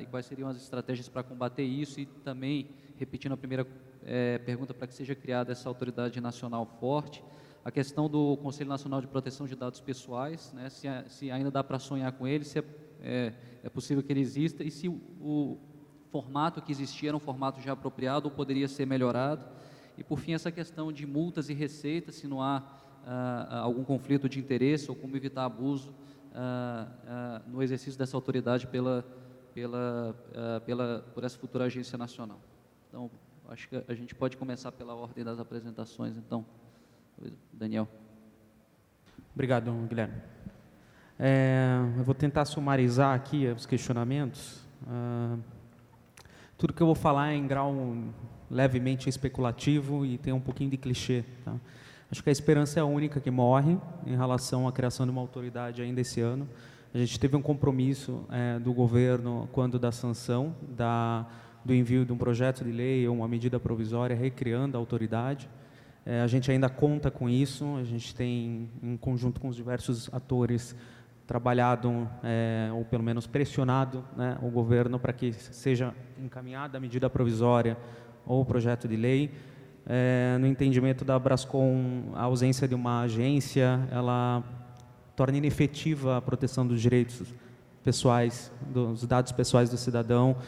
E quais seriam as estratégias para combater isso, e também, repetindo a primeira pergunta, para que seja criada essa autoridade nacional forte. A questão do Conselho Nacional de Proteção de Dados Pessoais, né? Se ainda dá para sonhar com ele, se é possível que ele exista, e se o formato que existia era um formato já apropriado ou poderia ser melhorado. E, por fim, essa questão de multas e receitas, se não há algum conflito de interesse ou como evitar abuso no exercício dessa autoridade por essa futura agência nacional. Então, acho que a gente pode começar pela ordem das apresentações. Então, Daniel. Obrigado, Guilherme. Eu vou tentar sumarizar aqui os questionamentos. Tudo que eu vou falar é em grau levemente especulativo e tem um pouquinho de clichê. Tá? Acho que a esperança é a única que morre em relação à criação de uma autoridade ainda esse ano. A gente teve um compromisso do governo quando da sanção do envio de um projeto de lei ou uma medida provisória recriando a autoridade. A gente ainda conta com isso, a gente tem, em conjunto com os diversos atores, trabalhado, ou pelo menos pressionado, né, o governo para que seja encaminhada a medida provisória ou o projeto de lei. No entendimento da Brascom, a ausência de uma agência, ela torna inefetiva a proteção dos direitos pessoais, dos dados pessoais do cidadão,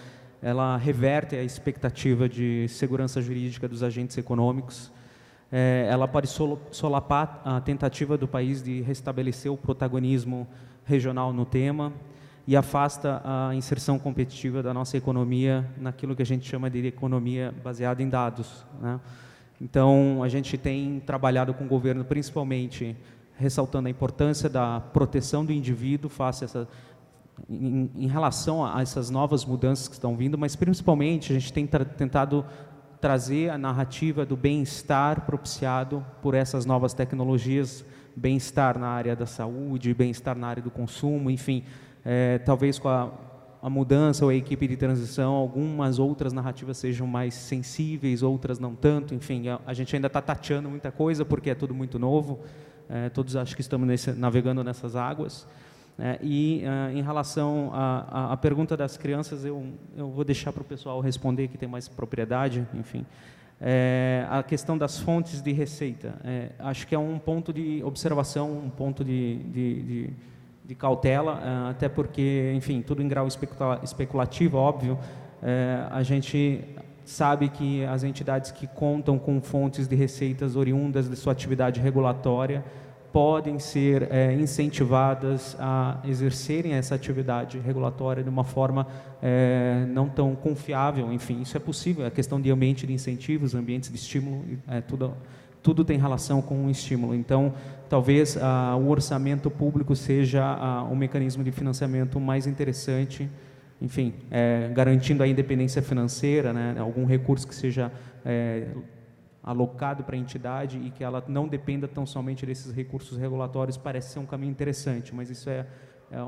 ela reverte a expectativa de segurança jurídica dos agentes econômicos, ela pode solapar a tentativa do país de restabelecer o protagonismo regional no tema e afasta a inserção competitiva da nossa economia naquilo que a gente chama de economia baseada em dados, né? Então, a gente tem trabalhado com o governo, principalmente ressaltando a importância da proteção do indivíduo em relação a essas novas mudanças que estão vindo, mas principalmente a gente tem tentado trazer a narrativa do bem-estar propiciado por essas novas tecnologias, bem-estar na área da saúde, bem-estar na área do consumo, enfim, talvez com a mudança ou a equipe de transição, algumas outras narrativas sejam mais sensíveis, outras não tanto, enfim, a gente ainda está tateando muita coisa porque é tudo muito novo, todos acho que estamos navegando nessas águas. Em relação à pergunta das crianças, eu vou deixar para o pessoal responder, que tem mais propriedade, enfim. A questão das fontes de receita, acho que é um ponto de observação, um ponto de cautela, até porque, enfim, tudo em grau especulativo, óbvio. A gente sabe que as entidades que contam com fontes de receitas oriundas de sua atividade regulatória podem ser incentivadas a exercerem essa atividade regulatória de uma forma não tão confiável. Enfim, isso é possível, é questão de ambiente de incentivos, ambientes de estímulo, tudo tem relação com o estímulo. Então, talvez o orçamento público seja um mecanismo de financiamento mais interessante, enfim, garantindo a independência financeira, né, algum recurso que seja alocado para a entidade e que ela não dependa tão somente desses recursos regulatórios, parece ser um caminho interessante, mas isso é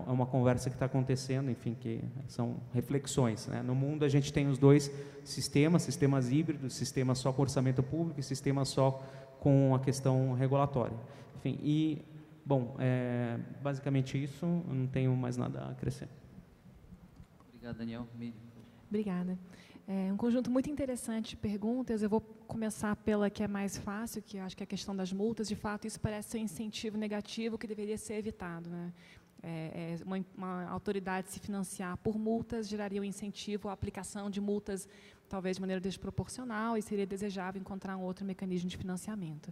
uma conversa que está acontecendo, enfim, que são reflexões, né? No mundo a gente tem os dois sistemas híbridos, sistema só com orçamento público e sistema só com a questão regulatória. Enfim, bom, basicamente isso, eu não tenho mais nada a acrescentar. Obrigado, Daniel. Obrigada. Um conjunto muito interessante de perguntas. Eu vou começar pela que é mais fácil, que eu acho que é a questão das multas. De fato, isso parece ser um incentivo negativo que deveria ser evitado, né? Uma autoridade se financiar por multas geraria um incentivo à aplicação de multas, talvez de maneira desproporcional, e seria desejável encontrar um outro mecanismo de financiamento.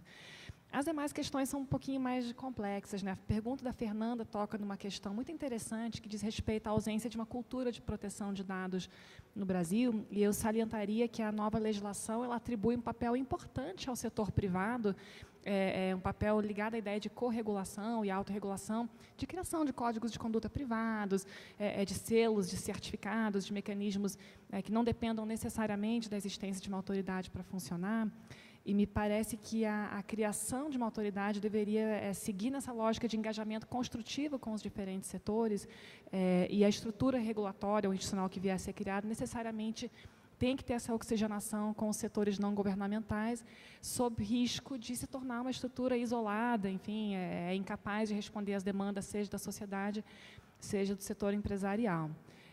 As demais questões são um pouquinho mais complexas, né? A pergunta da Fernanda toca numa questão muito interessante que diz respeito à ausência de uma cultura de proteção de dados no Brasil, e eu salientaria que a nova legislação ela atribui um papel importante ao setor privado, um papel ligado à ideia de corregulação e autorregulação, de criação de códigos de conduta privados, de selos, de certificados, de mecanismos que não dependam necessariamente da existência de uma autoridade para funcionar. E me parece que a criação de uma autoridade deveria seguir nessa lógica de engajamento construtivo com os diferentes setores, e a estrutura regulatória ou institucional que vier a ser criada necessariamente tem que ter essa oxigenação com os setores não governamentais, sob risco de se tornar uma estrutura isolada, enfim, incapaz de responder às demandas, seja da sociedade, seja do setor empresarial.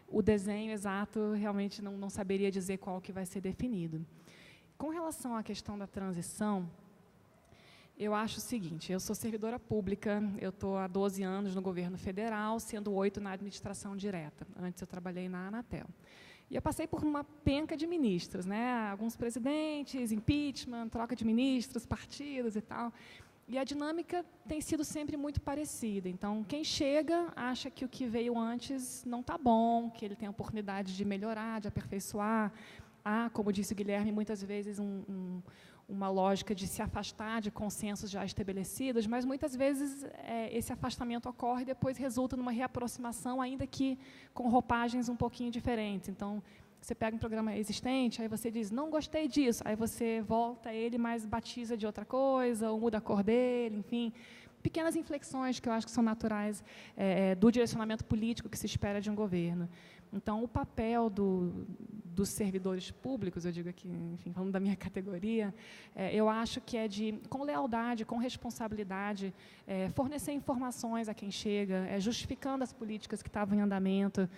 O desenho exato, realmente, não saberia dizer qual que vai ser definido. Com relação à questão da transição, eu acho o seguinte, eu sou servidora pública, eu estou há 12 anos no governo federal, sendo 8 na administração direta. Antes eu trabalhei na Anatel. E eu passei por uma penca de ministros, né? Alguns presidentes, impeachment, troca de ministros, partidos e tal. E a dinâmica tem sido sempre muito parecida. Então, quem chega acha que o que veio antes não está bom, que ele tem a oportunidade de melhorar, de aperfeiçoar. Há, como disse o Guilherme, muitas vezes uma lógica de se afastar de consensos já estabelecidos, mas muitas vezes esse afastamento ocorre e depois resulta numa reaproximação, ainda que com roupagens um pouquinho diferentes. Então, você pega um programa existente, aí você diz, não gostei disso, aí você volta a ele, mas batiza de outra coisa, ou muda a cor dele, enfim. Pequenas inflexões que eu acho que são naturais do direcionamento político que se espera de um governo. Então, o papel dos servidores públicos, eu digo aqui, enfim, falando da minha categoria, eu acho que é de, com lealdade, com responsabilidade, fornecer informações a quem chega, justificando as políticas que estavam em andamento,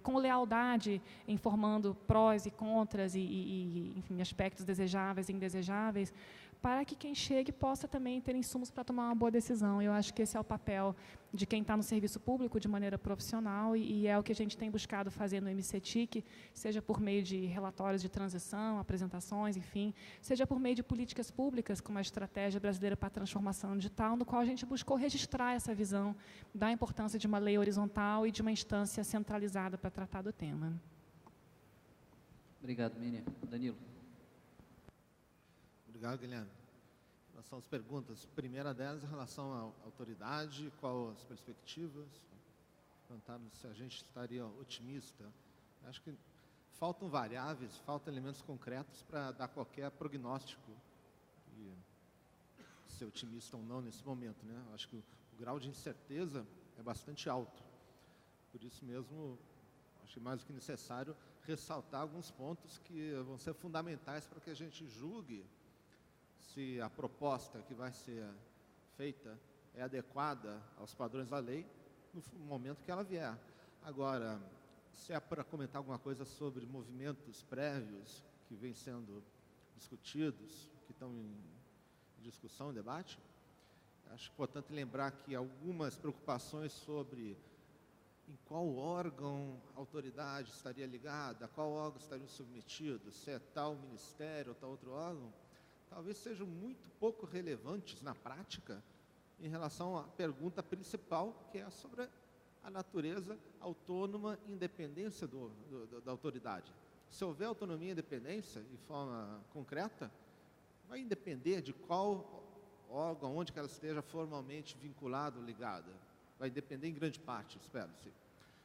com lealdade, informando prós e contras e enfim, aspectos desejáveis e indesejáveis, para que quem chegue possa também ter insumos para tomar uma boa decisão. Eu acho que esse é o papel de quem está no serviço público de maneira profissional e é o que a gente tem buscado fazer no MCTIC, seja por meio de relatórios de transição, apresentações, enfim, seja por meio de políticas públicas, como a Estratégia Brasileira para a Transformação Digital, no qual a gente buscou registrar essa visão da importância de uma lei horizontal e de uma instância centralizada para tratar do tema. Obrigado, Miriam. Danilo. Obrigado, Guilherme. Em relação às perguntas, a primeira delas em relação à autoridade, quais as perspectivas? Perguntaram se a gente estaria otimista. Acho que faltam variáveis, faltam elementos concretos para dar qualquer prognóstico e ser otimista ou não nesse momento, né? Acho que o grau de incerteza é bastante alto. Por isso mesmo, acho que mais do que necessário ressaltar alguns pontos que vão ser fundamentais para que a gente julgue se a proposta que vai ser feita é adequada aos padrões da lei no momento que ela vier. Agora, se é para comentar alguma coisa sobre movimentos prévios que vêm sendo discutidos, que estão em discussão, em debate, acho importante lembrar que algumas preocupações sobre em qual órgão a autoridade estaria ligada, a qual órgão estaria submetido, se é tal ministério ou tal outro órgão, talvez sejam muito pouco relevantes na prática em relação à pergunta principal, que é sobre a natureza autônoma e independência da autoridade. Se houver autonomia e independência, de forma concreta, vai depender de qual órgão, onde que ela esteja formalmente vinculada ou ligada. Vai depender em grande parte, espero-se.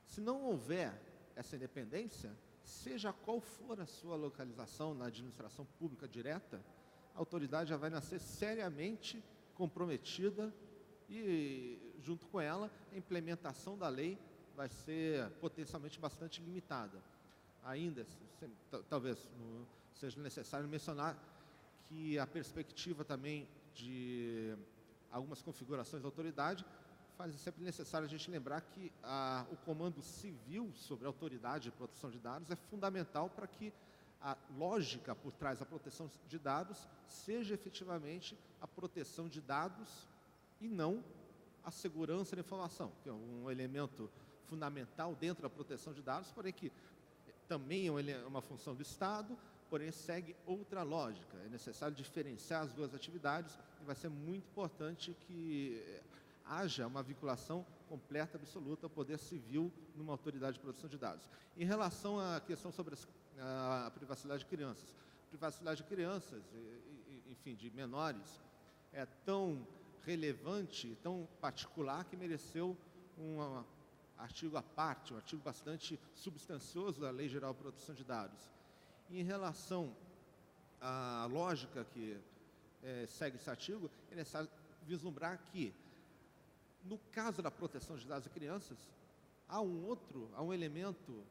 Se não houver essa independência, seja qual for a sua localização na administração pública direta, a autoridade já vai nascer seriamente comprometida e, junto com ela, a implementação da lei vai ser potencialmente bastante limitada. Ainda, talvez seja necessário mencionar que a perspectiva também de algumas configurações da autoridade faz sempre necessário a gente lembrar que o comando civil sobre a autoridade de proteção de dados é fundamental para que a lógica por trás da proteção de dados seja efetivamente a proteção de dados e não a segurança da informação, que é um elemento fundamental dentro da proteção de dados, porém que também é uma função do Estado, porém segue outra lógica. É necessário diferenciar as duas atividades e e vai ser muito importante que haja uma vinculação completa, absoluta ao poder civil numa autoridade de proteção de dados. Em relação à questão sobre a privacidade de crianças, privacidade de crianças, enfim, de menores, é tão relevante, tão particular, que mereceu um artigo à parte, um artigo bastante substancioso da Lei Geral de Proteção de Dados. Em relação à lógica que segue esse artigo, é necessário vislumbrar que, no caso da proteção de dados de crianças, há um elemento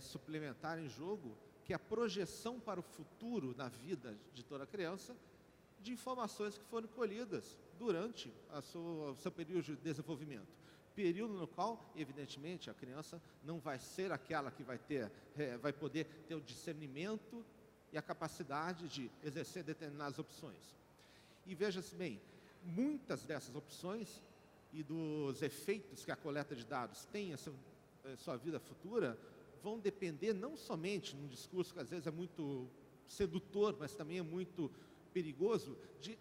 suplementar em jogo, que é a projeção para o futuro na vida de toda criança de informações que foram colhidas durante o seu período de desenvolvimento. Período no qual, evidentemente, a criança não vai ser aquela que vai poder ter o discernimento e a capacidade de exercer determinadas opções. E veja-se bem, muitas dessas opções e dos efeitos que a coleta de dados tem em sua vida futura vão depender não somente, num discurso que às vezes é muito sedutor, mas também é muito perigoso, de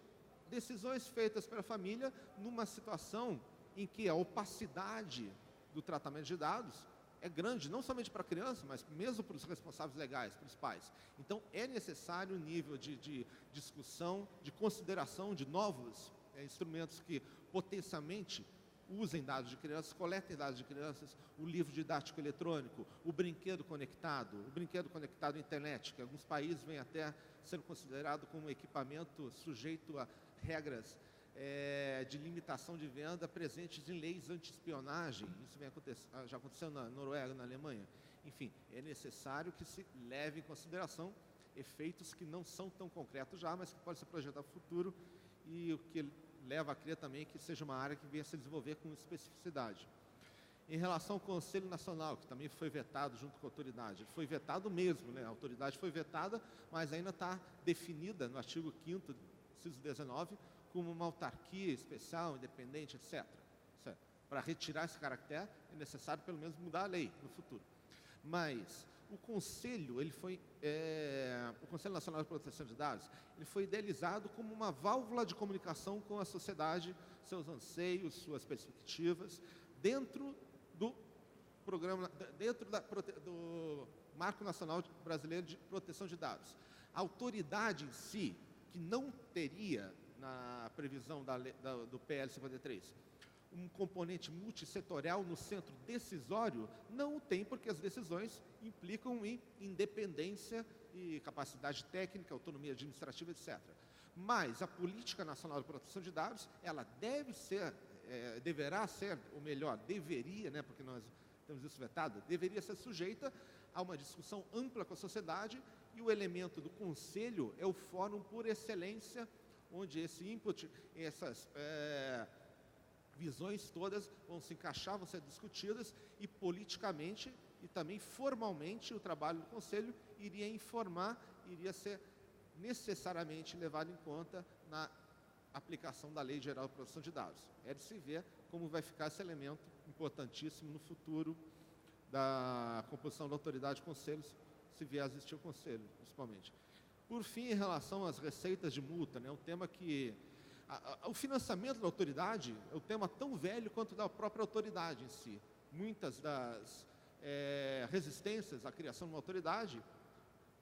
decisões feitas pela família numa situação em que a opacidade do tratamento de dados é grande, não somente para a criança, mas mesmo para os responsáveis legais, para os pais. Então, é necessário um nível de discussão, de consideração de novos instrumentos que potencialmente usem dados de crianças, coletem dados de crianças, o livro didático eletrônico, o brinquedo conectado à internet, que em alguns países vem até sendo considerado como um equipamento sujeito a regras de limitação de venda presentes em leis anti-espionagem. Isso já aconteceu na Noruega, na Alemanha. Enfim, é necessário que se leve em consideração efeitos que não são tão concretos já, mas que podem ser projetados no futuro, e o que leva a crer também que seja uma área que venha a se desenvolver com especificidade. Em relação ao Conselho Nacional, que também foi vetado junto com a autoridade, foi vetado mesmo, né? A autoridade foi vetada, mas ainda está definida no artigo 5º, inciso 19, como uma autarquia especial, independente, etc. Para retirar esse caractere, é necessário pelo menos mudar a lei no futuro. Mas o Conselho, o Conselho Nacional de Proteção de Dados, ele foi idealizado como uma válvula de comunicação com a sociedade, seus anseios, suas perspectivas, dentro do programa, do Marco Nacional Brasileiro de Proteção de Dados. A autoridade em si, que não teria, na previsão do PL 53, um componente multissetorial no centro decisório, não o tem, porque as decisões implicam em independência e capacidade técnica, autonomia administrativa, etc. Mas a Política Nacional de Proteção de Dados, ela deverá ser, ou melhor, deveria, né, porque nós temos isso vetado, deveria ser sujeita a uma discussão ampla com a sociedade, e o elemento do Conselho é o fórum por excelência, onde esse input, essas visões todas vão se encaixar, vão ser discutidas, e politicamente e também formalmente o trabalho do Conselho iria informar, iria ser necessariamente levado em conta na aplicação da Lei Geral de Proteção de Dados. É de se ver como vai ficar esse elemento importantíssimo no futuro da composição da autoridade de conselhos, se vier a existir o Conselho, principalmente. Por fim, em relação às receitas de multa, né, um tema que o financiamento da autoridade é um tema tão velho quanto da própria autoridade em si. Muitas das resistências à criação de uma autoridade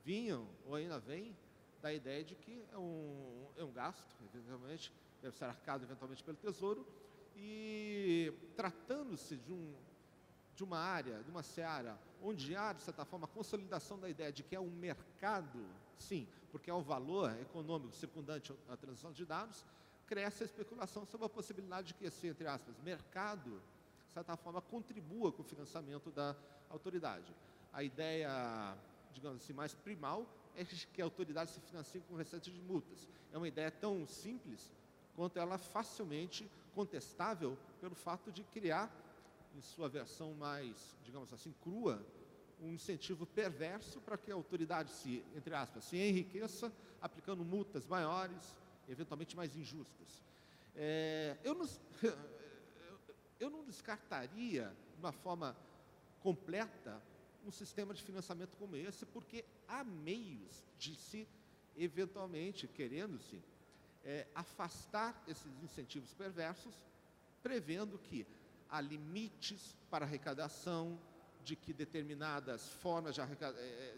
vinham, ou ainda vêm, da ideia de que é um gasto, eventualmente, deve ser arcado eventualmente pelo Tesouro, e tratando-se de uma área, de uma seara, onde há, de certa forma, a consolidação da ideia de que é um mercado, sim, porque é o valor econômico circundante à transação de dados, cresce a especulação sobre a possibilidade de que esse, entre aspas, mercado, de certa forma, contribua com o financiamento da autoridade. A ideia, digamos assim, mais primal é que a autoridade se financie com receita de multas. É uma ideia tão simples quanto ela facilmente contestável pelo fato de criar, em sua versão mais, digamos assim, crua, um incentivo perverso para que a autoridade se, entre aspas, se enriqueça aplicando multas maiores, eventualmente mais injustas. Eu não descartaria, de uma forma completa, um sistema de financiamento como esse, porque há meios de se, eventualmente, querendo-se, afastar esses incentivos perversos, prevendo que há limites para arrecadação, de que determinadas formas de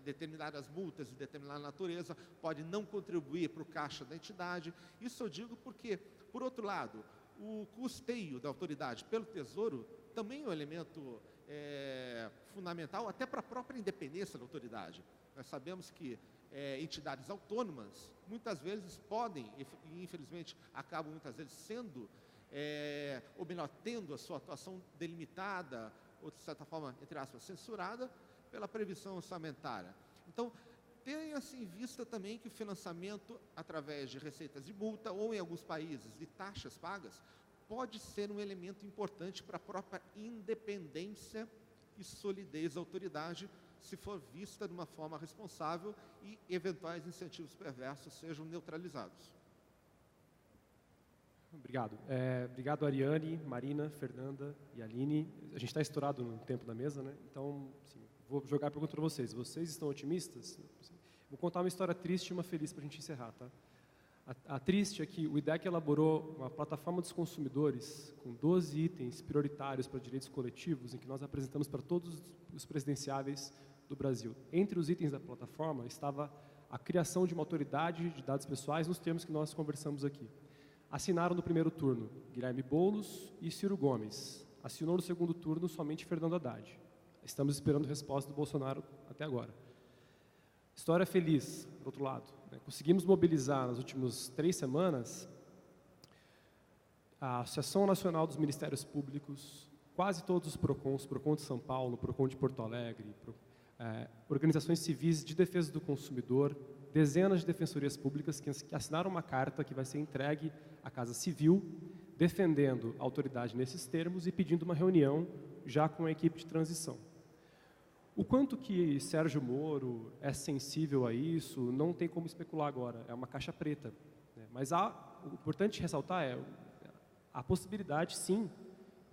determinadas multas de determinada natureza podem não contribuir para o caixa da entidade. Isso eu digo porque, por outro lado, o custeio da autoridade pelo Tesouro também é um elemento fundamental até para a própria independência da autoridade. Nós sabemos que entidades autônomas muitas vezes podem, e infelizmente acabam muitas vezes sendo, ou melhor, tendo a sua atuação delimitada, ou de certa forma, entre aspas, censurada pela previsão orçamentária. Então, tenha-se em vista também que o financiamento através de receitas de multa ou, em alguns países, de taxas pagas, pode ser um elemento importante para a própria independência e solidez da autoridade, se for vista de uma forma responsável e eventuais incentivos perversos sejam neutralizados. Obrigado. Obrigado, Ariane, Marina, Fernanda e Aline. A gente está estourado no tempo da mesa, né? Então, sim, vou jogar a pergunta para vocês. Vocês estão otimistas? Vou contar uma história triste e uma feliz para a gente encerrar, tá? A triste é que o IDEC elaborou uma plataforma dos consumidores com 12 itens prioritários para direitos coletivos, em que nós apresentamos para todos os presidenciáveis do Brasil. Entre os itens da plataforma estava a criação de uma autoridade de dados pessoais nos termos que nós conversamos aqui. Assinaram no primeiro turno Guilherme Boulos e Ciro Gomes. Assinou no segundo turno somente Fernando Haddad. Estamos esperando resposta do Bolsonaro até agora. História feliz, por outro lado, né? Conseguimos mobilizar nas últimas 3 semanas a Associação Nacional dos Ministérios Públicos, quase todos os PROCONs, PROCON de São Paulo, PROCON de Porto Alegre, organizações civis de defesa do consumidor, dezenas de defensorias públicas que assinaram uma carta que vai ser entregue à Casa Civil, defendendo a autoridade nesses termos e pedindo uma reunião já com a equipe de transição. O quanto que Sérgio Moro é sensível a isso, não tem como especular agora, é uma caixa preta, né? Mas o importante ressaltar é a possibilidade, sim,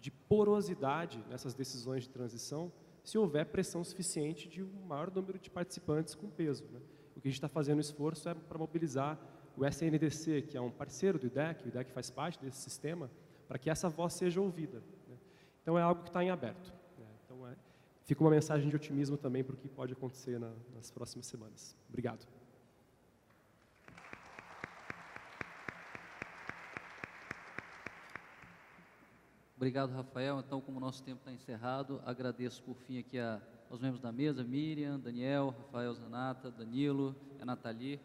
de porosidade nessas decisões de transição, se houver pressão suficiente de um maior número de participantes com peso, né? O que a gente está fazendo esforço é para mobilizar o SNDC, que é um parceiro do IDEC, o IDEC faz parte desse sistema, para que essa voz seja ouvida, né? Então é algo que está em aberto, né? Então fica uma mensagem de otimismo também para o que pode acontecer nas próximas semanas. Obrigado. Obrigado, Rafael. Então, como o nosso tempo está encerrado, agradeço por fim aqui aos membros da mesa, Miriam, Daniel, Rafael, Zanata, Danilo, a Nathalie,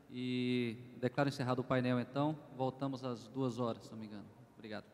e declaro encerrado o painel, então. Voltamos às 2 horas, se não me engano. Obrigado.